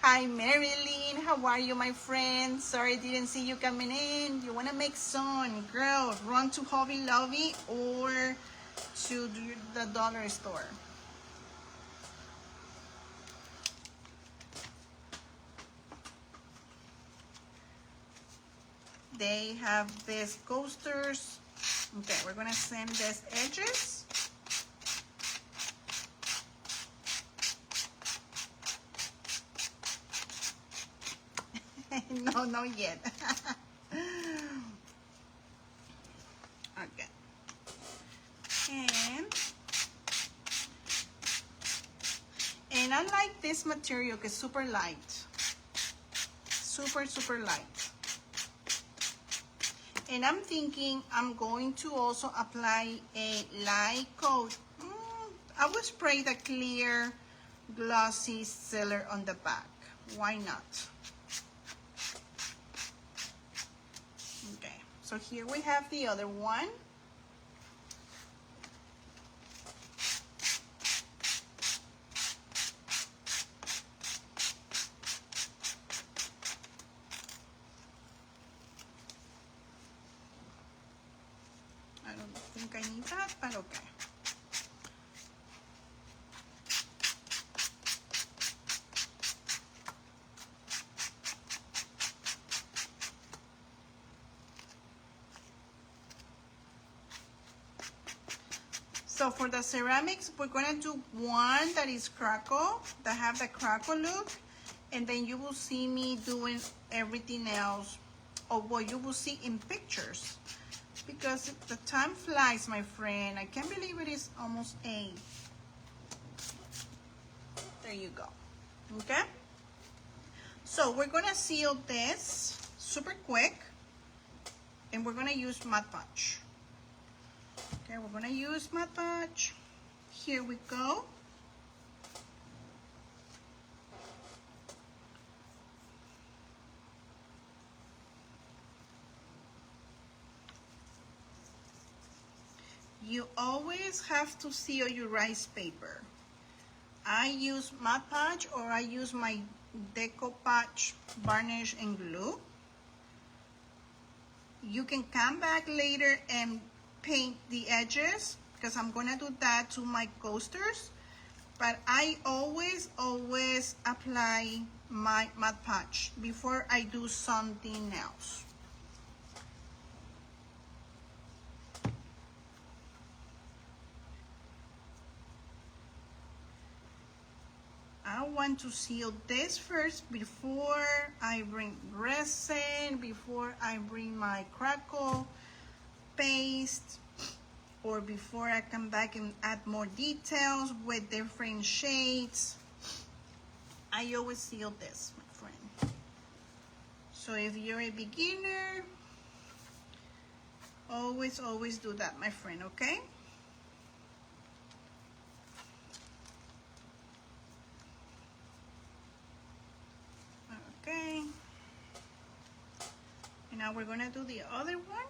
Hi, Marilyn. How are you, my friend? Sorry, didn't see you coming in. You want to make some? Girl, run to Hobby Lobby or to the dollar store. They have these coasters. Okay, we're going to sand these edges. No, not yet. Okay. And I like this material because it's super light. Super, super light. And I'm thinking I'm going to also apply a light coat. I will spray the clear glossy sealer on the back. Why not? Okay, so here we have the other one. I don't think I need that, but okay. So for the ceramics, we're gonna do one that is crackle, that have the crackle look, and then you will see me doing everything else, or what you will see in pictures. Because the time flies, my friend. I can't believe it is almost 8. There you go. Okay? So we're gonna seal this super quick, and we're gonna use Mod Podge. Okay, we're gonna use Mod Podge. Here we go. You always have to seal your rice paper. I use Mod Podge or I use my Decoupaging varnish and glue. You can come back later and paint the edges because I'm gonna do that to my coasters. But I always apply my Mod Podge before I do something else. I want to seal this first before I bring resin, before I bring my crackle paste, or before I come back and add more details with different shades. I always seal this, my friend. So if you're a beginner, always do that, my friend, okay? Okay. And now we're gonna do the other one.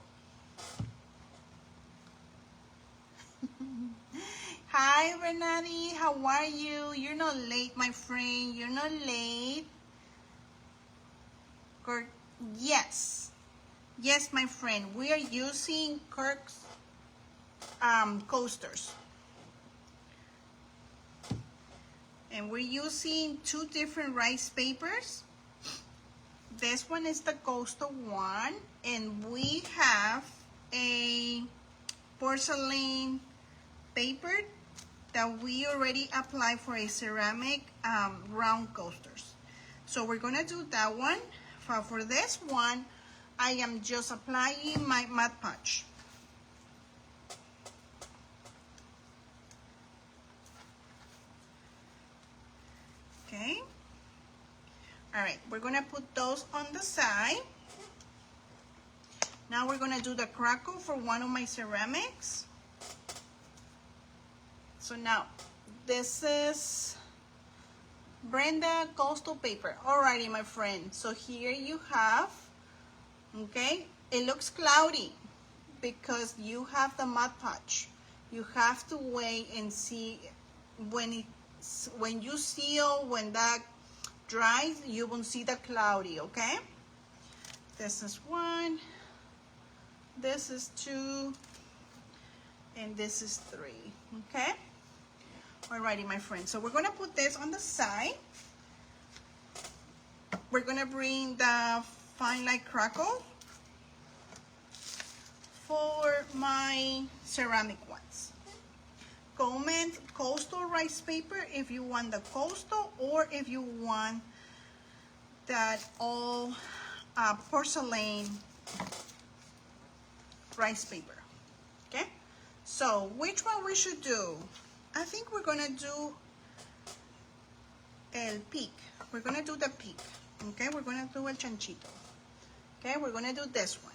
Hi, Renati, how are you? You're not late, my friend. You're not late. Cork, yes. Yes, my friend. We are using Cork's coasters. And we're using 2 different rice papers. This one is the coastal one, and we have a porcelain paper that we already applied for a ceramic round coasters. So we're gonna do that one. For this one, I am just applying my Mod Podge. Okay. All right, we're gonna put those on the side. Now we're gonna do the crackle for one of my ceramics. So now, this is Brenda coastal paper. Alrighty, my friend. So here you have, okay, it looks cloudy because you have the Mod Podge. You have to wait and see when you seal, when that dries, you won't see the cloudy, okay? This is 1, this is 2, and this is 3, okay? Alrighty, my friends, so we're gonna put this on the side. We're gonna bring the fine light crackle for my ceramic ones. Comment coastal rice paper if you want the coastal, or if you want that all porcelain rice paper, okay? So which one we should do? I think we're gonna do el pic. We're gonna do the pic, okay? We're gonna do el chanchito, okay? We're gonna do this one.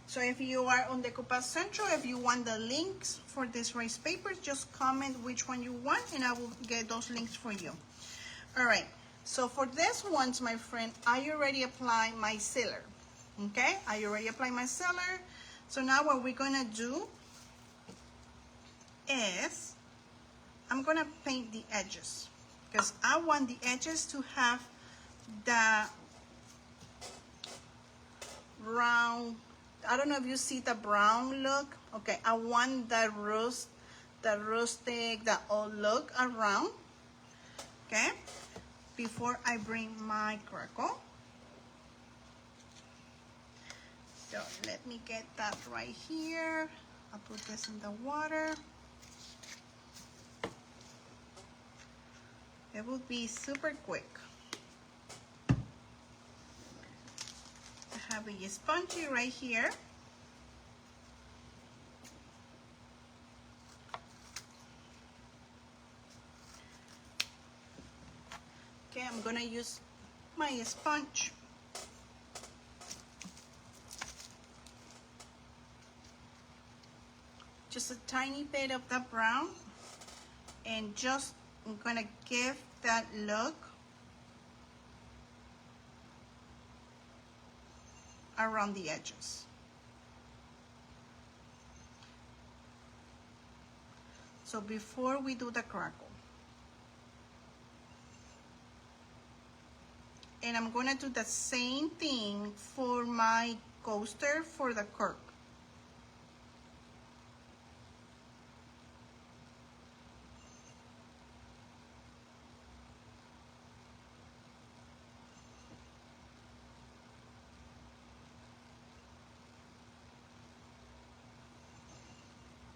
So if you are on Decoupage Central, if you want the links for this rice paper, just comment which one you want and I will get those links for you. All right, so for this ones, my friend, I already applied my sealer, okay? I already applied my sealer. So now what we're gonna do is, I'm gonna paint the edges because I want the edges to have the round, I don't know if you see the brown look. Okay, I want the rustic, the old look around, okay? Before I bring my crackle. So let me get that right here. I'll put this in the water. It will be super quick. I have a spongy right here. Okay, I'm gonna use my sponge. Just a tiny bit of the brown, and just I'm gonna give that look around the edges. So before we do the crackle, and I'm gonna do the same thing for my coaster for the cork.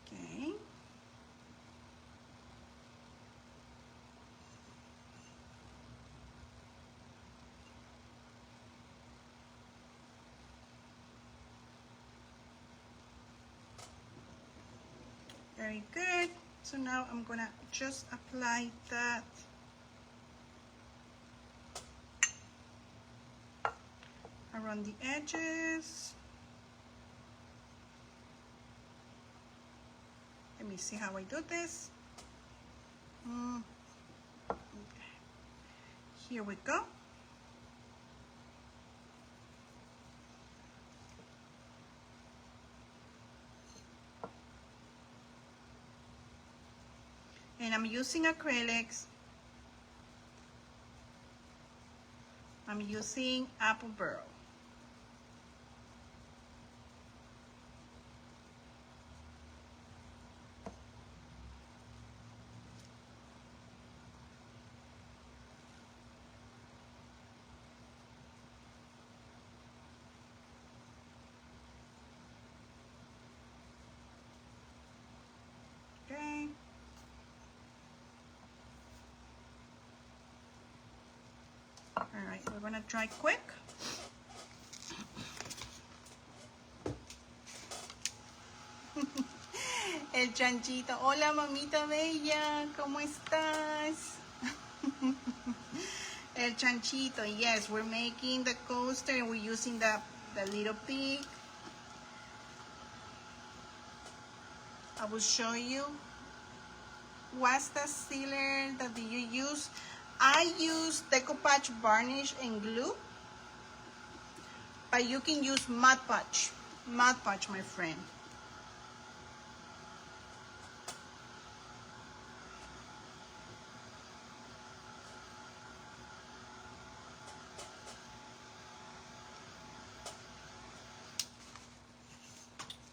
Okay. Very good. So now I'm gonna just apply that around the edges. Let me see how I do this. Here we go. And I'm using acrylics. I'm using apple burl. Okay. All right, we're gonna try quick. El chanchito. Hola, mamita bella, ¿cómo estás? El chanchito, yes, we're making the coaster and we're using the little pig. I will show you. What's the sealer that you use? I use Decoupage varnish and glue, but you can use Mod Podge, my friend.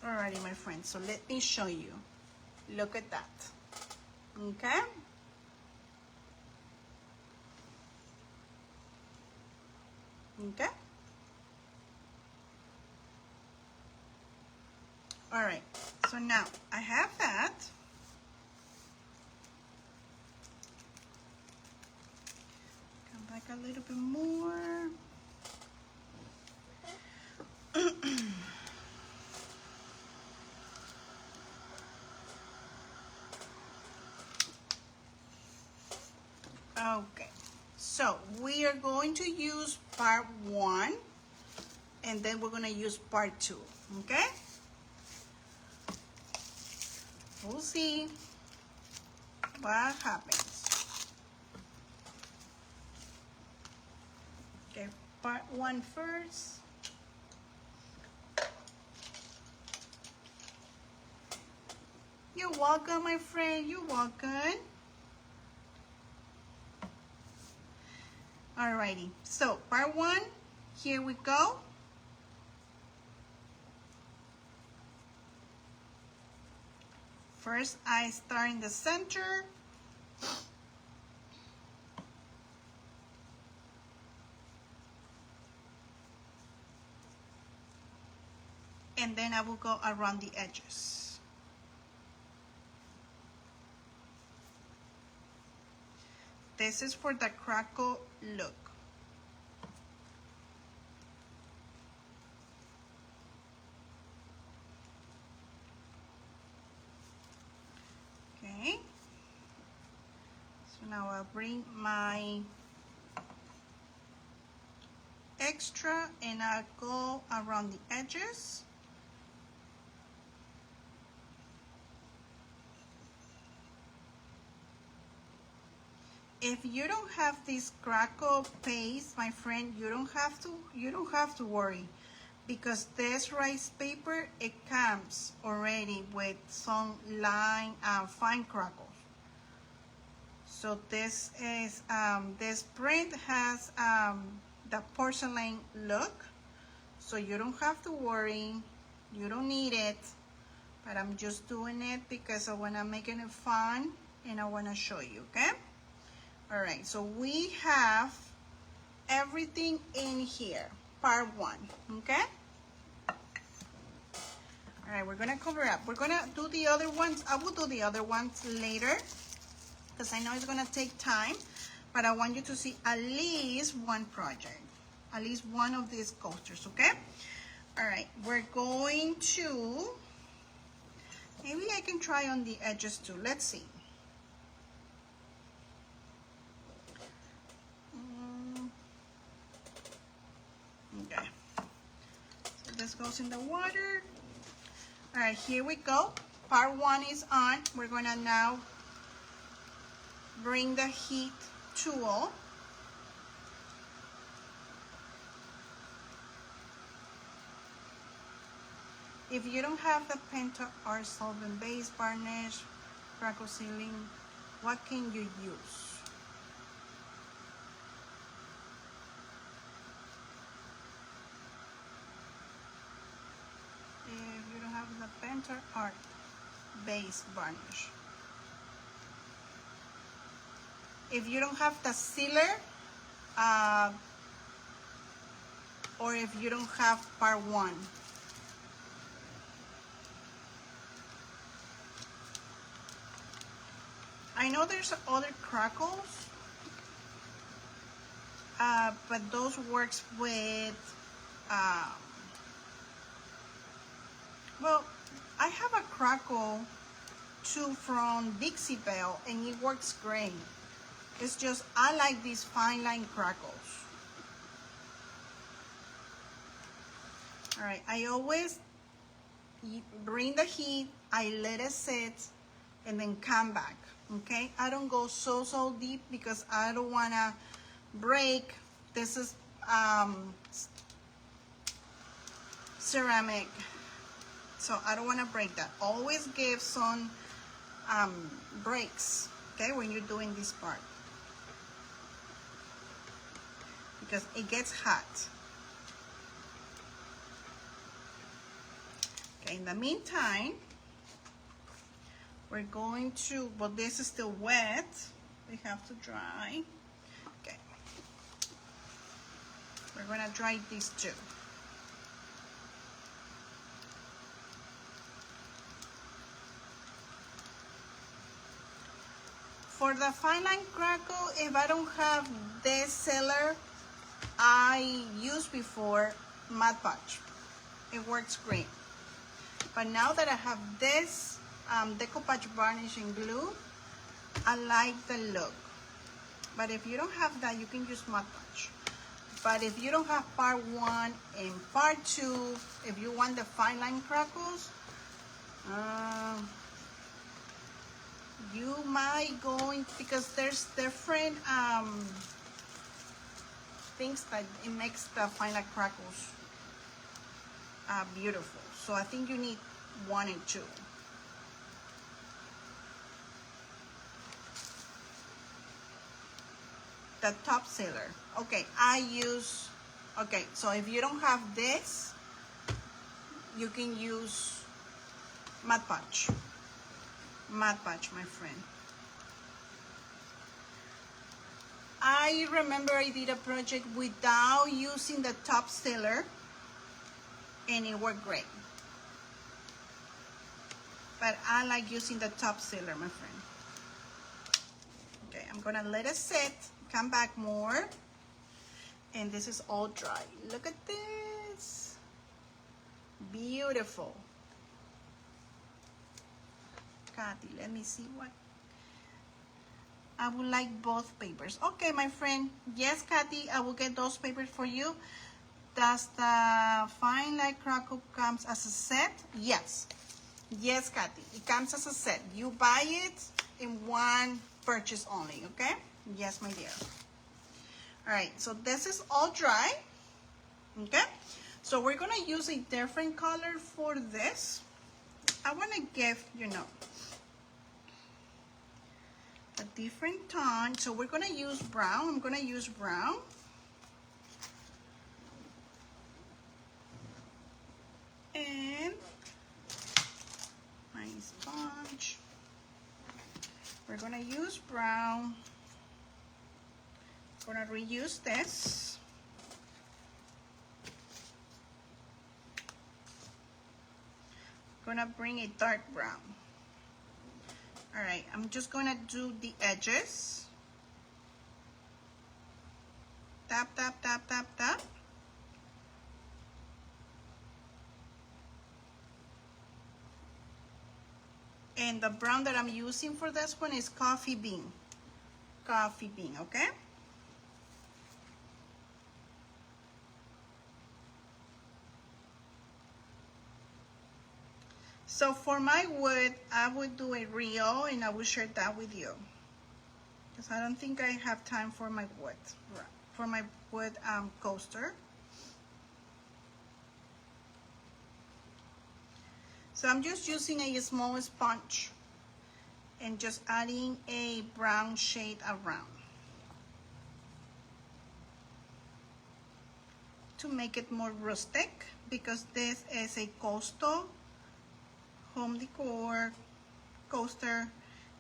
Alrighty, my friend, so let me show you. Look at that. Okay? Okay? Alright, so now I have that. Come back a little bit more. Okay, so we are going to use part 1 and then we're going to use part 2, okay? We'll see what happens. Okay, part 1 first. You're welcome, my friend, you're welcome. Alrighty, so part 1, here we go. First, I start in the center. And then I will go around the edges. This is for the crackle look. Okay. So now I'll bring my extra and I'll go around the edges. If you don't have this crackle paste, my friend, you don't have to worry, because this rice paper, it comes already with some fine crackles. So this is this print has the porcelain look, so you don't have to worry. You don't need it, but I'm just doing it because I want to make it fun and I want to show you. Okay. All right, so we have everything in here, part 1, okay? All right, we're gonna cover up. We're gonna do the other ones. I will do the other ones later because I know it's gonna take time, but I want you to see at least one project, at least one of these coasters, okay? All right, we're going to, maybe I can try on the edges too. Let's see. Okay, so this goes in the water. All right, here we go. Part 1 is on. We're gonna now bring the heat tool. If you don't have the Penta Art Solvent Base Varnish, Crackle Sealing, what can you use? If you don't have the Penta Art Base Varnish. If you don't have the sealer, or if you don't have part 1. I know there's other crackles, but those works with, well, I have a crackle too from Dixie Belle and it works great. It's just, I like these fine line crackles. All right, I always bring the heat, I let it sit, and then come back, okay? I don't go so deep because I don't wanna break. This is ceramic, so I don't want to break that. Always give some breaks, okay, when you're doing this part, because it gets hot. Okay, in the meantime, we're going to, well, this is still wet, we have to dry. Okay, we're gonna dry these too. For the fine line crackle, if I don't have this seller I used before, Mod Podge, it works great. But now that I have this Decoupage varnishing glue, I like the look. But if you don't have that, you can use Mod Podge. But if you don't have part 1 and part 2, if you want the fine line crackles, you might going, because there's different things that it makes the fine line crackles beautiful. So I think you need 1 and 2. The top sealer. Okay, I use, okay, so if you don't have this, you can use Mod Podge. Mod Podge, my friend. I remember I did a project without using the top sealer, and it worked great. But I like using the top sealer, my friend. Okay, I'm gonna let it sit, come back more, and this is all dry. Look at this, beautiful. Kathy, let me see what, I would like both papers. Okay, my friend, yes, Kathy, I will get those papers for you. Does the fine line crackle comes as a set? Yes. Yes, Kathy, it comes as a set. You buy it in one purchase only, okay? Yes, my dear. All right, so this is all dry, okay? So we're gonna use a different color for this. I wanna give, you know, a different tone. So we're gonna use brown. I'm gonna use brown. And my sponge. We're gonna use brown. Gonna reuse this. Gonna bring a dark brown. All right, I'm just gonna do the edges. Tap, tap, tap, tap, tap. And the brown that I'm using for this one is coffee bean. Coffee bean, okay? So for my wood, I would do a reel and I will share that with you. Because I don't think I have time for my wood, coaster. So I'm just using a small sponge and just adding a brown shade around to make it more rustic, because this is a coastal home decor coaster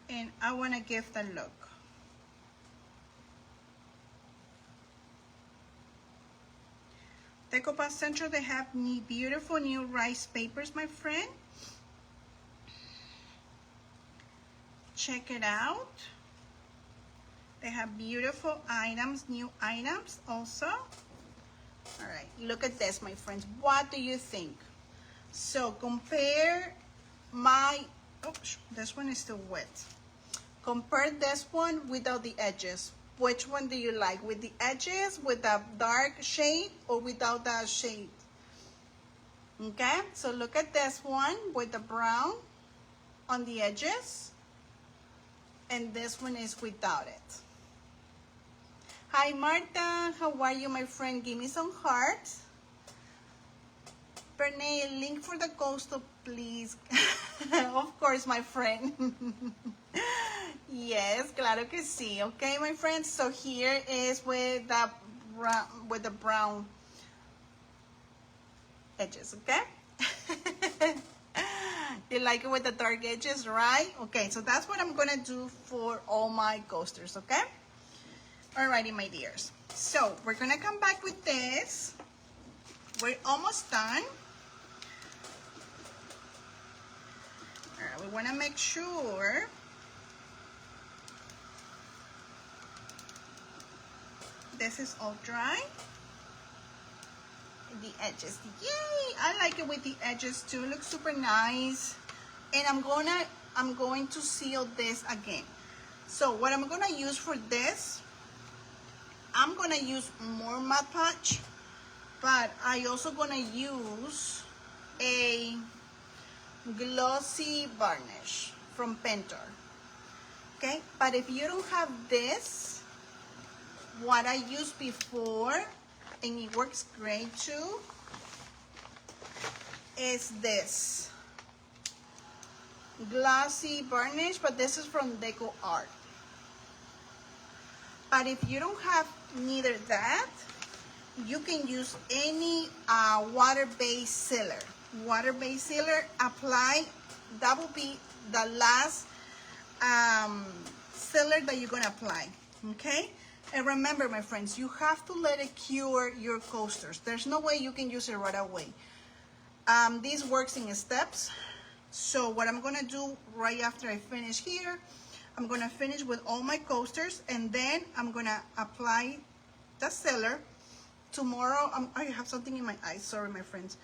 and I want to give the look. Decoupage Central, they have beautiful new rice papers, my friend. Check it out. They have beautiful items, new items also. All right, look at this, my friends. What do you think? So compare my, oops, this one is still wet. Compare this one without the edges. Which one do you like? With the edges, with the dark shade, or without that shade? Okay, so look at this one with the brown on the edges. And this one is without it. Hi, Marta. How are you, my friend? Give me some hearts. Bernay, link for the coaster, please. Of course, my friend. Yes, claro que sí. Okay, my friends. So here is with the brown edges. Okay. You like it with the dark edges, right? Okay, so that's what I'm gonna do for all my coasters. Okay. Alrighty, my dears. So we're gonna come back with this. We're almost done. Alright, we wanna make sure this is all dry. The edges, yay! I like it with the edges too. Looks super nice. And I'm going to seal this again. So what I'm gonna use for this, I'm gonna use more Mod Podge, but I also gonna use a glossy varnish from Pentor. Okay, but if you don't have this, what I used before, and it works great too, is this glossy varnish, but this is from Deco Art. But if you don't have neither that, you can use any water-based sealer. Water-based sealer, apply, that will be the last sealer that you're gonna apply, okay? And remember, my friends, you have to let it cure your coasters. There's no way you can use it right away. This works in steps. So what I'm gonna do right after I finish here, I'm gonna finish with all my coasters, and then I'm gonna apply the sealer. Tomorrow, I have something in my eyes, sorry my friends.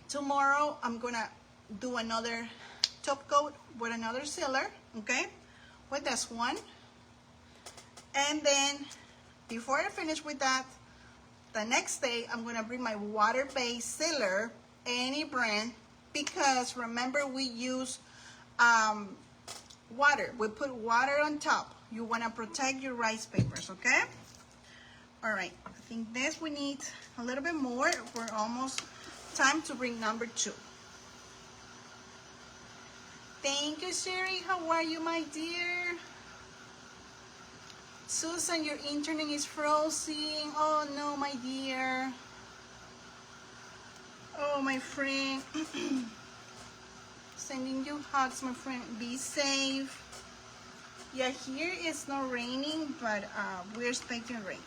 Tomorrow I'm gonna do another top coat with another sealer, okay? With this one. And then, before I finish with that, the next day I'm gonna bring my water-based sealer, any brand, because remember we use water. We put water on top. You wanna protect your rice papers, okay? All right, I think this we need a little bit more. We're almost time to bring number 2. Thank you, Sherry. How are you, my dear? Susan, your internet is frozen. Oh no, my dear. Oh, my friend. Sending you hugs, my friend. Be safe. Yeah, here it's not raining, but we're expecting rain.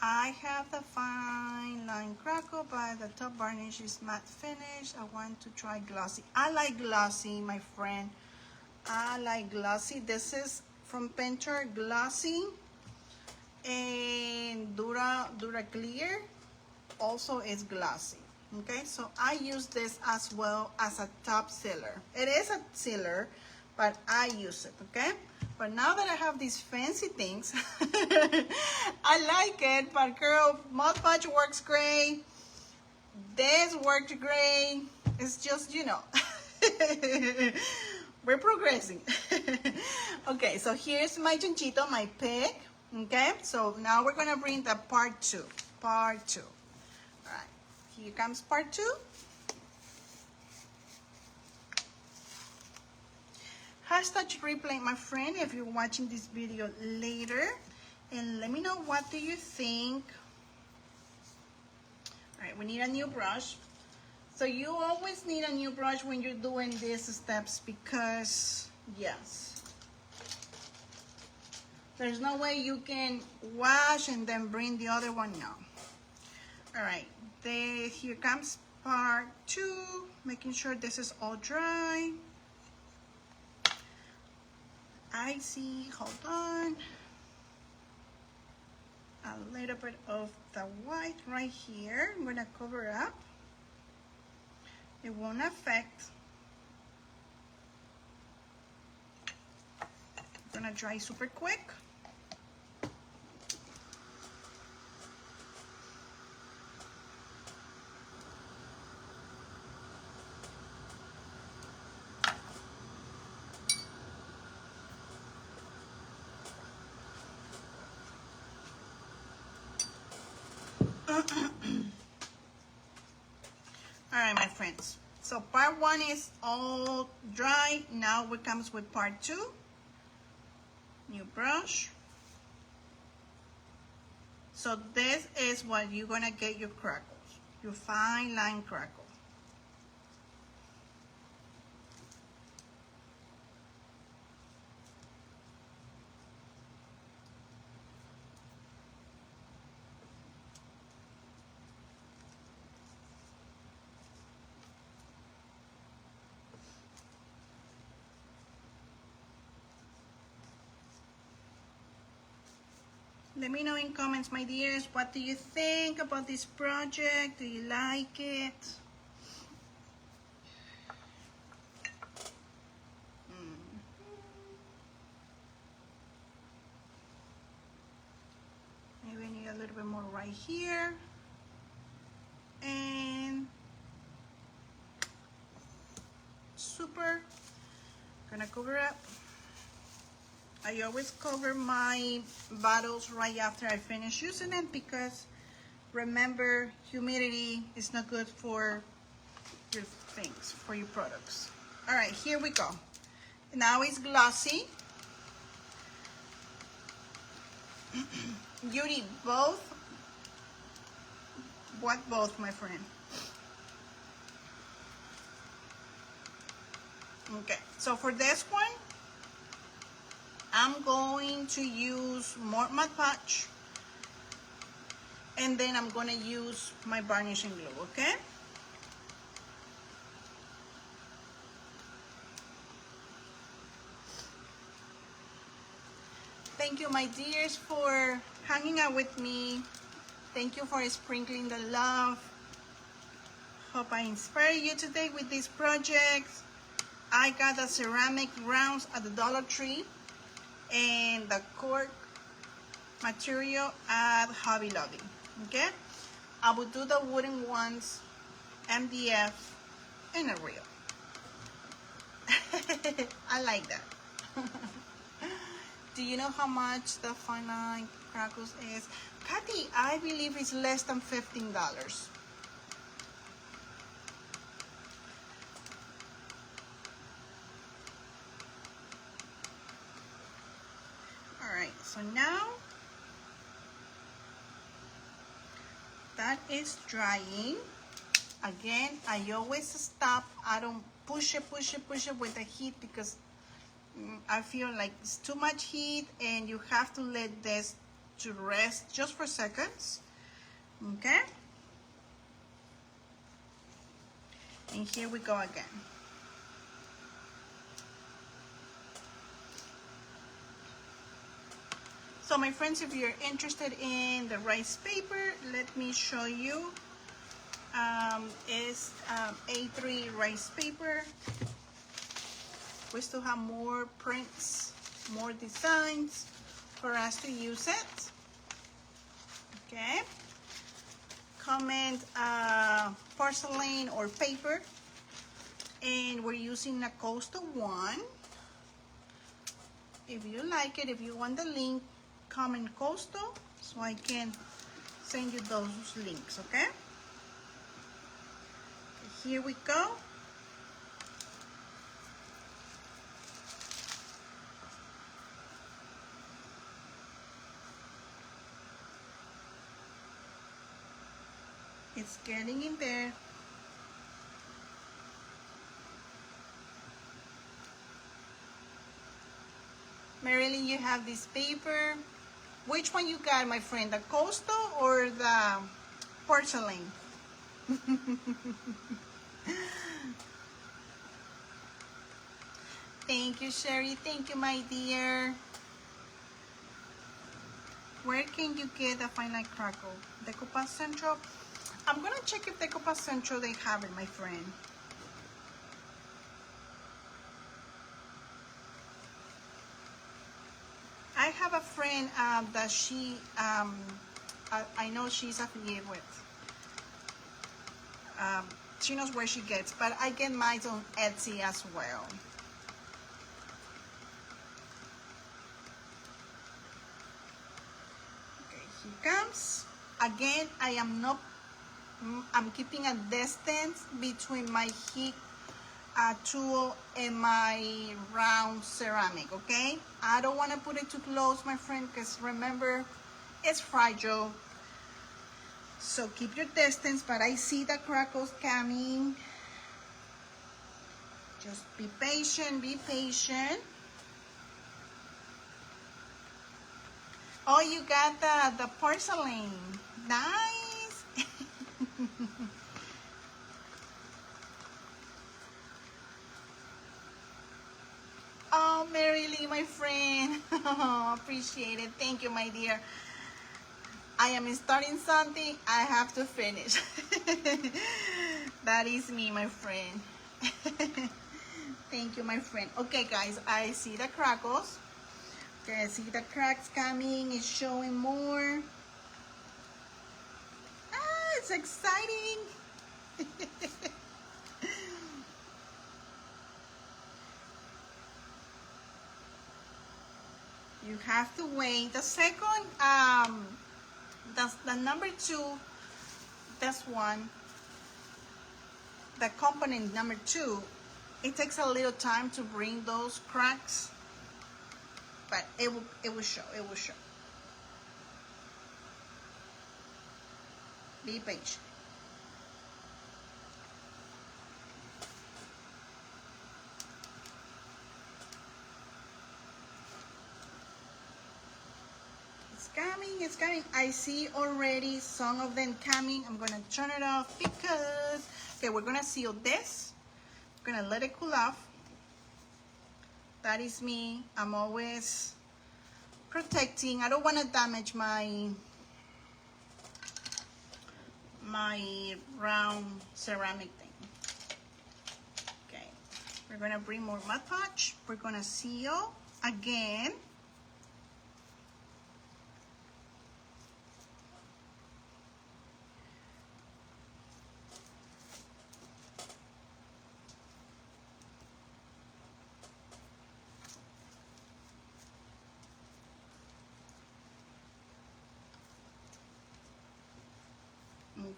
I have the fine line crackle, but the top varnish is matte finish. I want to try glossy. I like glossy, my friend. I like glossy. This is from Pentor, glossy. And Dura Clear also is glossy. Okay, so I use this as well as a top sealer. It is a sealer, but I use it, okay? But now that I have these fancy things, I like it, but girl, Mod Podge works great. This worked great. It's just, you know, we're progressing. Okay, so here's my chanchito, my pig. Okay, so now we're gonna bring the part 2. Part 2. All right, here comes part 2. Hashtag replay, my friend, if you're watching this video later, and let me know what do you think. All right, we need a new brush. So you always need a new brush when you're doing these steps because, yes, there's no way you can wash and then bring the other one now. All right, here comes part 2, making sure this is all dry. I see, hold on. A little bit of the white right here. I'm gonna cover up. It won't affect. It's gonna dry super quick. All right, my friends. So part 1 is all dry. Now we comes with part 2. New brush. So this is what you're gonna get your crackles, your fine line crackle. Let me know in comments, my dears, what do you think about this project? Do you like it? Maybe I need a little bit more right here. And super. Gonna cover up. I always cover my bottles right after I finish using it because remember, humidity is not good for your things, for your products. All right, here we go. Now it's glossy. You need both. What both, my friend? Okay, so for this one, I'm going to use more Mod Podge, and then I'm going to use my varnishing glue, okay? Thank you, my dears, for hanging out with me. Thank you for sprinkling the love. Hope I inspire you today with this project. I got the ceramic rounds at the Dollar Tree and the cork material at Hobby Lobby, okay? I will do the wooden ones, MDF, and a reel. I like that. Do you know how much the fine line crackles is? Kathy, I believe it's less than $15. All right, so now that is drying. Again, I always stop. I don't push it with the heat because I feel like it's too much heat and you have to let this to rest just for seconds. Okay? And here we go again. So my friends, if you're interested in the rice paper, let me show you. It's A3 rice paper. We still have more prints, more designs for us to use it. Okay. Comment porcelain or paper. And we're using a coastal one. If you like it, if you want the link, comment coastal so I can send you those links, okay? Here we go. It's getting in there. Marilyn, you have this paper. Which one you got, my friend? The coastal or the porcelain? Thank you, Sherry. Thank you, my dear. Where can you get a fine line crackle? Decoupaging Central? I'm gonna check if Decoupaging Central they have it, my friend. I have a friend that she, I know she's affiliated with. She knows where she gets, but I get mine on Etsy as well. Okay, here comes. Again, I'm keeping a distance between my heat tool and my round ceramic, okay? I don't want to put it too close, my friend, because remember, it's fragile. So keep your distance, but I see the crackles coming. Just be patient, be patient. Oh, you got the porcelain. Nice. Oh, Mary Lee, my friend. Oh, appreciate it. Thank you, my dear. I am starting something, I have to finish. That is me, my friend. Thank you, my friend. Okay, guys, I see the crackles. Okay, I see the cracks coming. It's showing more. Ah, it's exciting. You have to wait. The second, the number 2, this one, the component number 2, it takes a little time to bring those cracks, but it will show. It will show. Be patient. It's coming. It's coming. I see already some of them coming. I'm gonna turn it off because okay, we're gonna seal this. We're gonna let it cool off. That is me. I'm always protecting. I don't want to damage my round ceramic thing. Okay, we're gonna bring more Mod Podge. We're gonna seal again.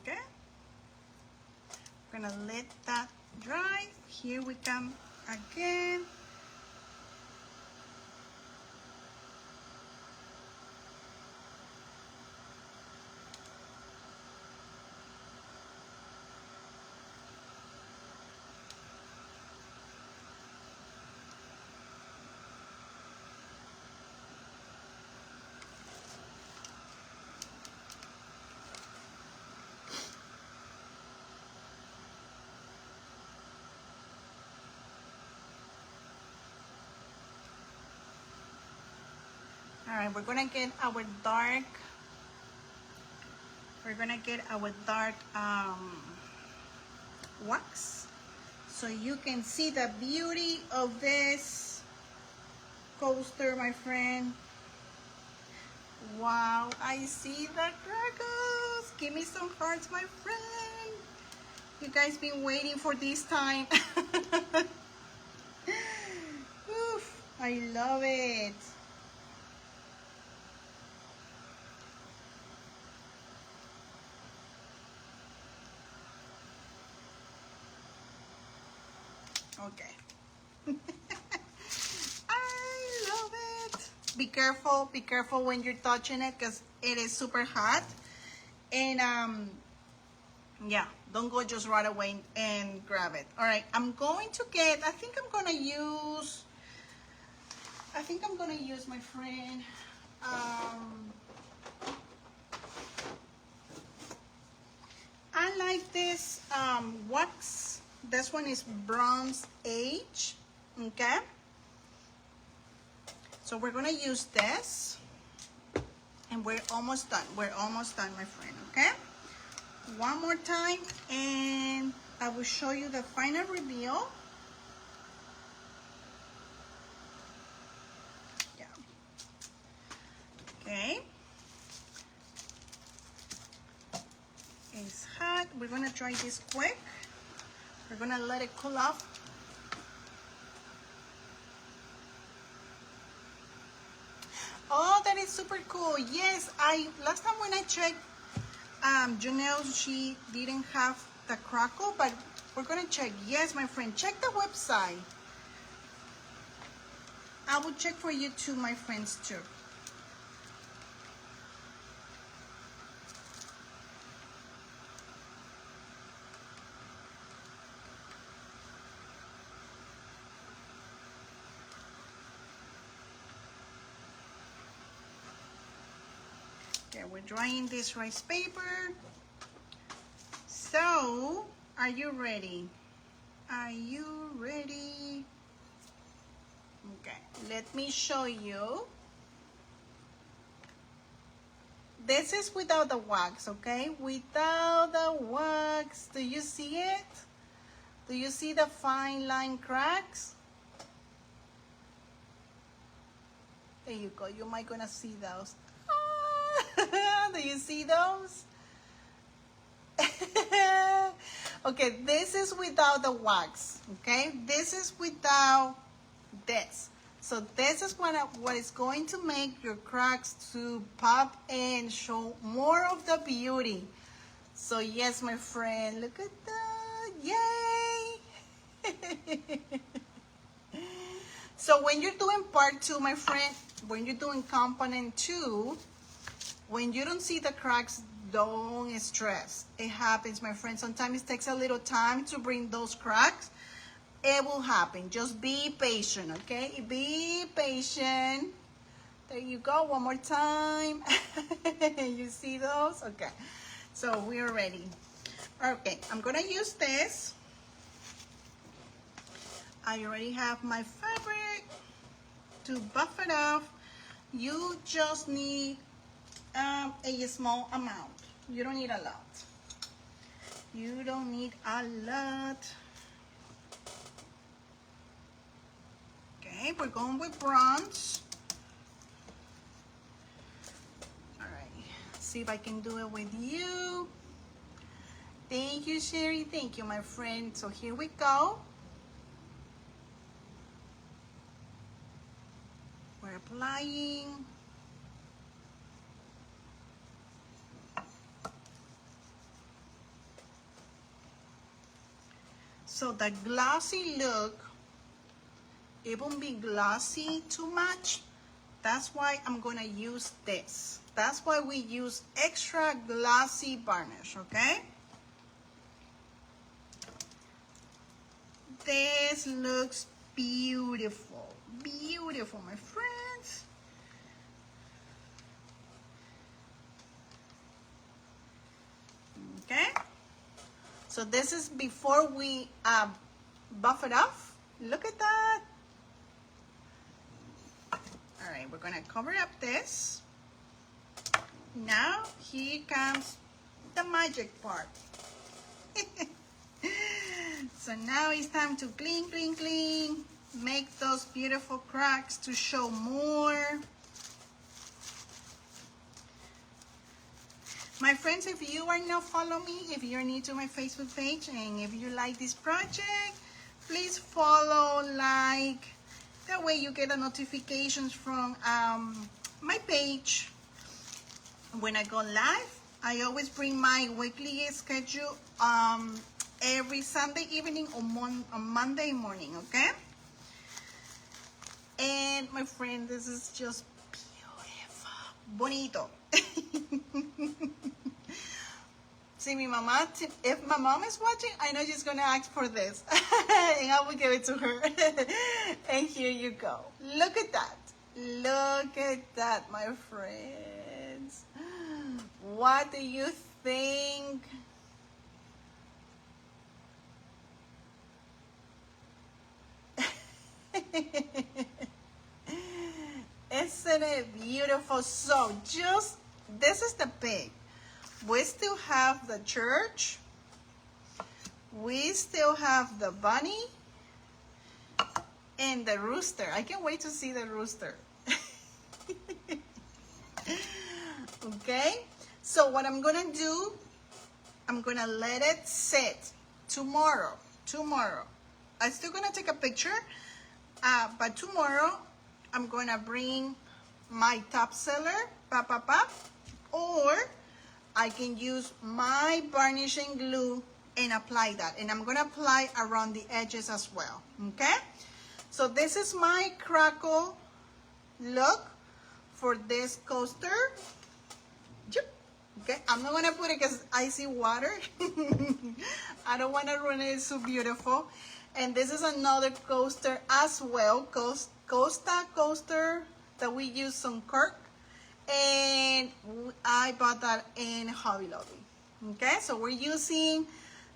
Okay, we're gonna let that dry. Here we come again. All right, we're gonna get our dark. We're gonna get our dark wax, so you can see the beauty of this coaster, my friend. Wow, I see the crackles. Give me some hearts, my friend. You guys been waiting for this time. Oof, I love it. Okay. I love it. Be careful when you're touching it because it is super hot. And yeah, don't go just right away and grab it. All right, I'm going to get, I think I'm gonna use, my friend, I like this wax. This one is Bronze Age, okay? So we're gonna use this, and we're almost done. We're almost done, my friend, okay? One more time, and I will show you the final reveal. Yeah. Okay. It's hot. We're gonna try this quick. We're gonna let it cool off. Oh, that is super cool. Yes, last time when I checked, Janelle, she didn't have the crackle, but we're gonna check. Yes, my friend, check the website. I will check for you too, my friends, too. Okay, we're drying this rice paper. So, are you ready? Are you ready? Okay, let me show you. This is without the wax, okay? Without the wax. Do you see it? Do you see the fine line cracks? There you go. You might gonna see those. Do you see those? Okay, this is without the wax, okay? This is without this. So this is what is going to make your cracks to pop and show more of the beauty. So yes, my friend, look at that, yay! So when you're doing part 2, my friend, when you're doing component 2, when you don't see the cracks, don't stress. It happens, my friend. Sometimes it takes a little time to bring those cracks. It will happen. Just be patient, okay? Be patient. There you go. One more time. You see those? Okay. So we're ready. Okay. I'm going to use this. I already have my fabric to buff it off. You just need a small amount. You don't need a lot. You don't need a lot. Okay, we're going with bronze. All right, see if I can do it with you. Thank you, Sherry. Thank you, my friend. So here we go. We're applying. So the glossy look, it won't be glossy too much. That's why I'm gonna use this. That's why we use extra glossy varnish, okay? This looks beautiful. Beautiful, my friends. Okay? So this is before we buff it off. Look at that. All right, we're gonna cover up this. Now here comes the magic part. So now it's time to clean, clean, clean. Make those beautiful cracks to show more. My friends, if you are not following me, if you're new to my Facebook page, and if you like this project, please follow, like. That way you get the notifications from my page. When I go live, I always bring my weekly schedule every Sunday evening or on Monday morning, okay? And my friend, this is just beautiful. Bonito. See, if my mom is watching, I know she's gonna ask for this. And I will give it to her. And here you go. Look at that. Look at that, my friends. What do you think? Isn't it beautiful? So this is the pig. We still have the church. We still have the bunny and the rooster. I can't wait to see the rooster. Okay, so what I'm gonna do, I'm gonna let it sit tomorrow. I'm still gonna take a picture, but tomorrow I'm gonna bring my top seller, or I can use my varnishing glue and apply that. And I'm gonna apply around the edges as well, okay? So this is my crackle look for this coaster. Okay, I'm not gonna put it because I see water. I don't wanna ruin it, it's so beautiful. And this is another coaster as well, Costa coaster that we use some cork. And I bought that in Hobby Lobby. Okay, so we're using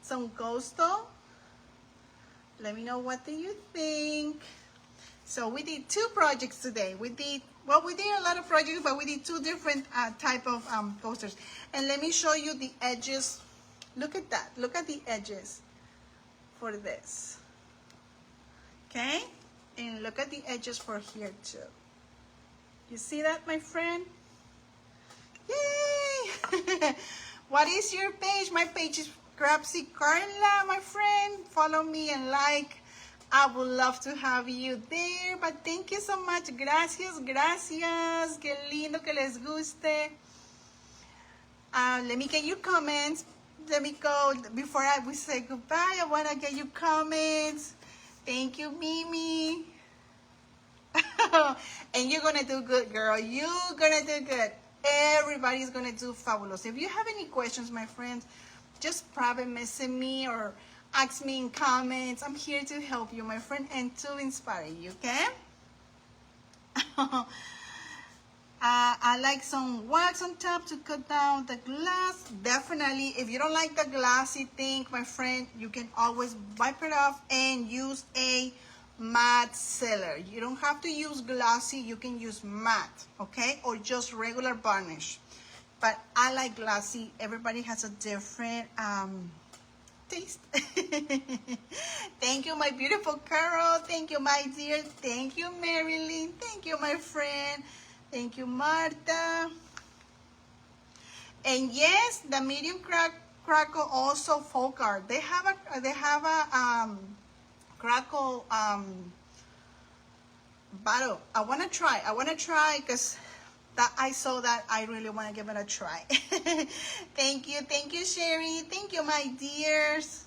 some coastal. Let me know, what do you think? So we did 2 projects today. We did a lot of projects, but we did 2 different type of coasters. And let me show you the edges. Look at that. Look at the edges for this. Okay? And look at the edges for here too. You see that, my friend? Yay! What is your page? My page is Craftsy Carla, my friend. Follow me and like. I would love to have you there, but thank you so much. Gracias, gracias. Qué lindo que les guste. Let me get your comments. Let me go. Before we say goodbye, I want to get your comments. Thank you, Mimi. And you're going to do good, girl. You're going to do good. Everybody's going to do fabulous. If you have any questions, my friends, just private message me or ask me in comments. I'm here to help you, my friend, and to inspire you, okay? I like some wax on top to cut down the glass. Definitely, if you don't like the glassy thing, my friend, you can always wipe it off and use a matte sealer. You don't have to use glossy, you can use matte, okay? Or just regular varnish. But I like glossy. Everybody has a different taste. Thank you, my beautiful Carol. Thank you, my dear. Thank you, Marilyn. Thank you, my friend. Thank you, Marta. And yes, the medium crackle also folk art. They have a crackle bottle. I wanna try because that I saw that I really want to give it a try. Thank you, Sherry. Thank you, my dears.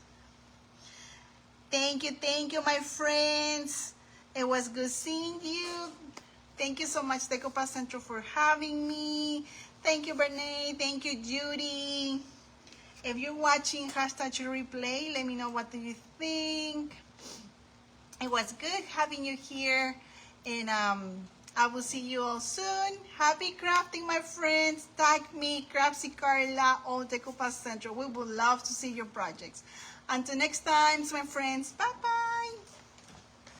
Thank you, my friends. It was good seeing you. Thank you so much, Decoupaging Central, for having me. Thank you, Bernae. Thank you, Judy. If you're watching hashtag replay, let me know, what do you think. It was good having you here. And I will see you all soon. Happy crafting, my friends. Tag me, Craftsy Carla, or Decoupaging Central. We would love to see your projects. Until next time, my friends. Bye-bye.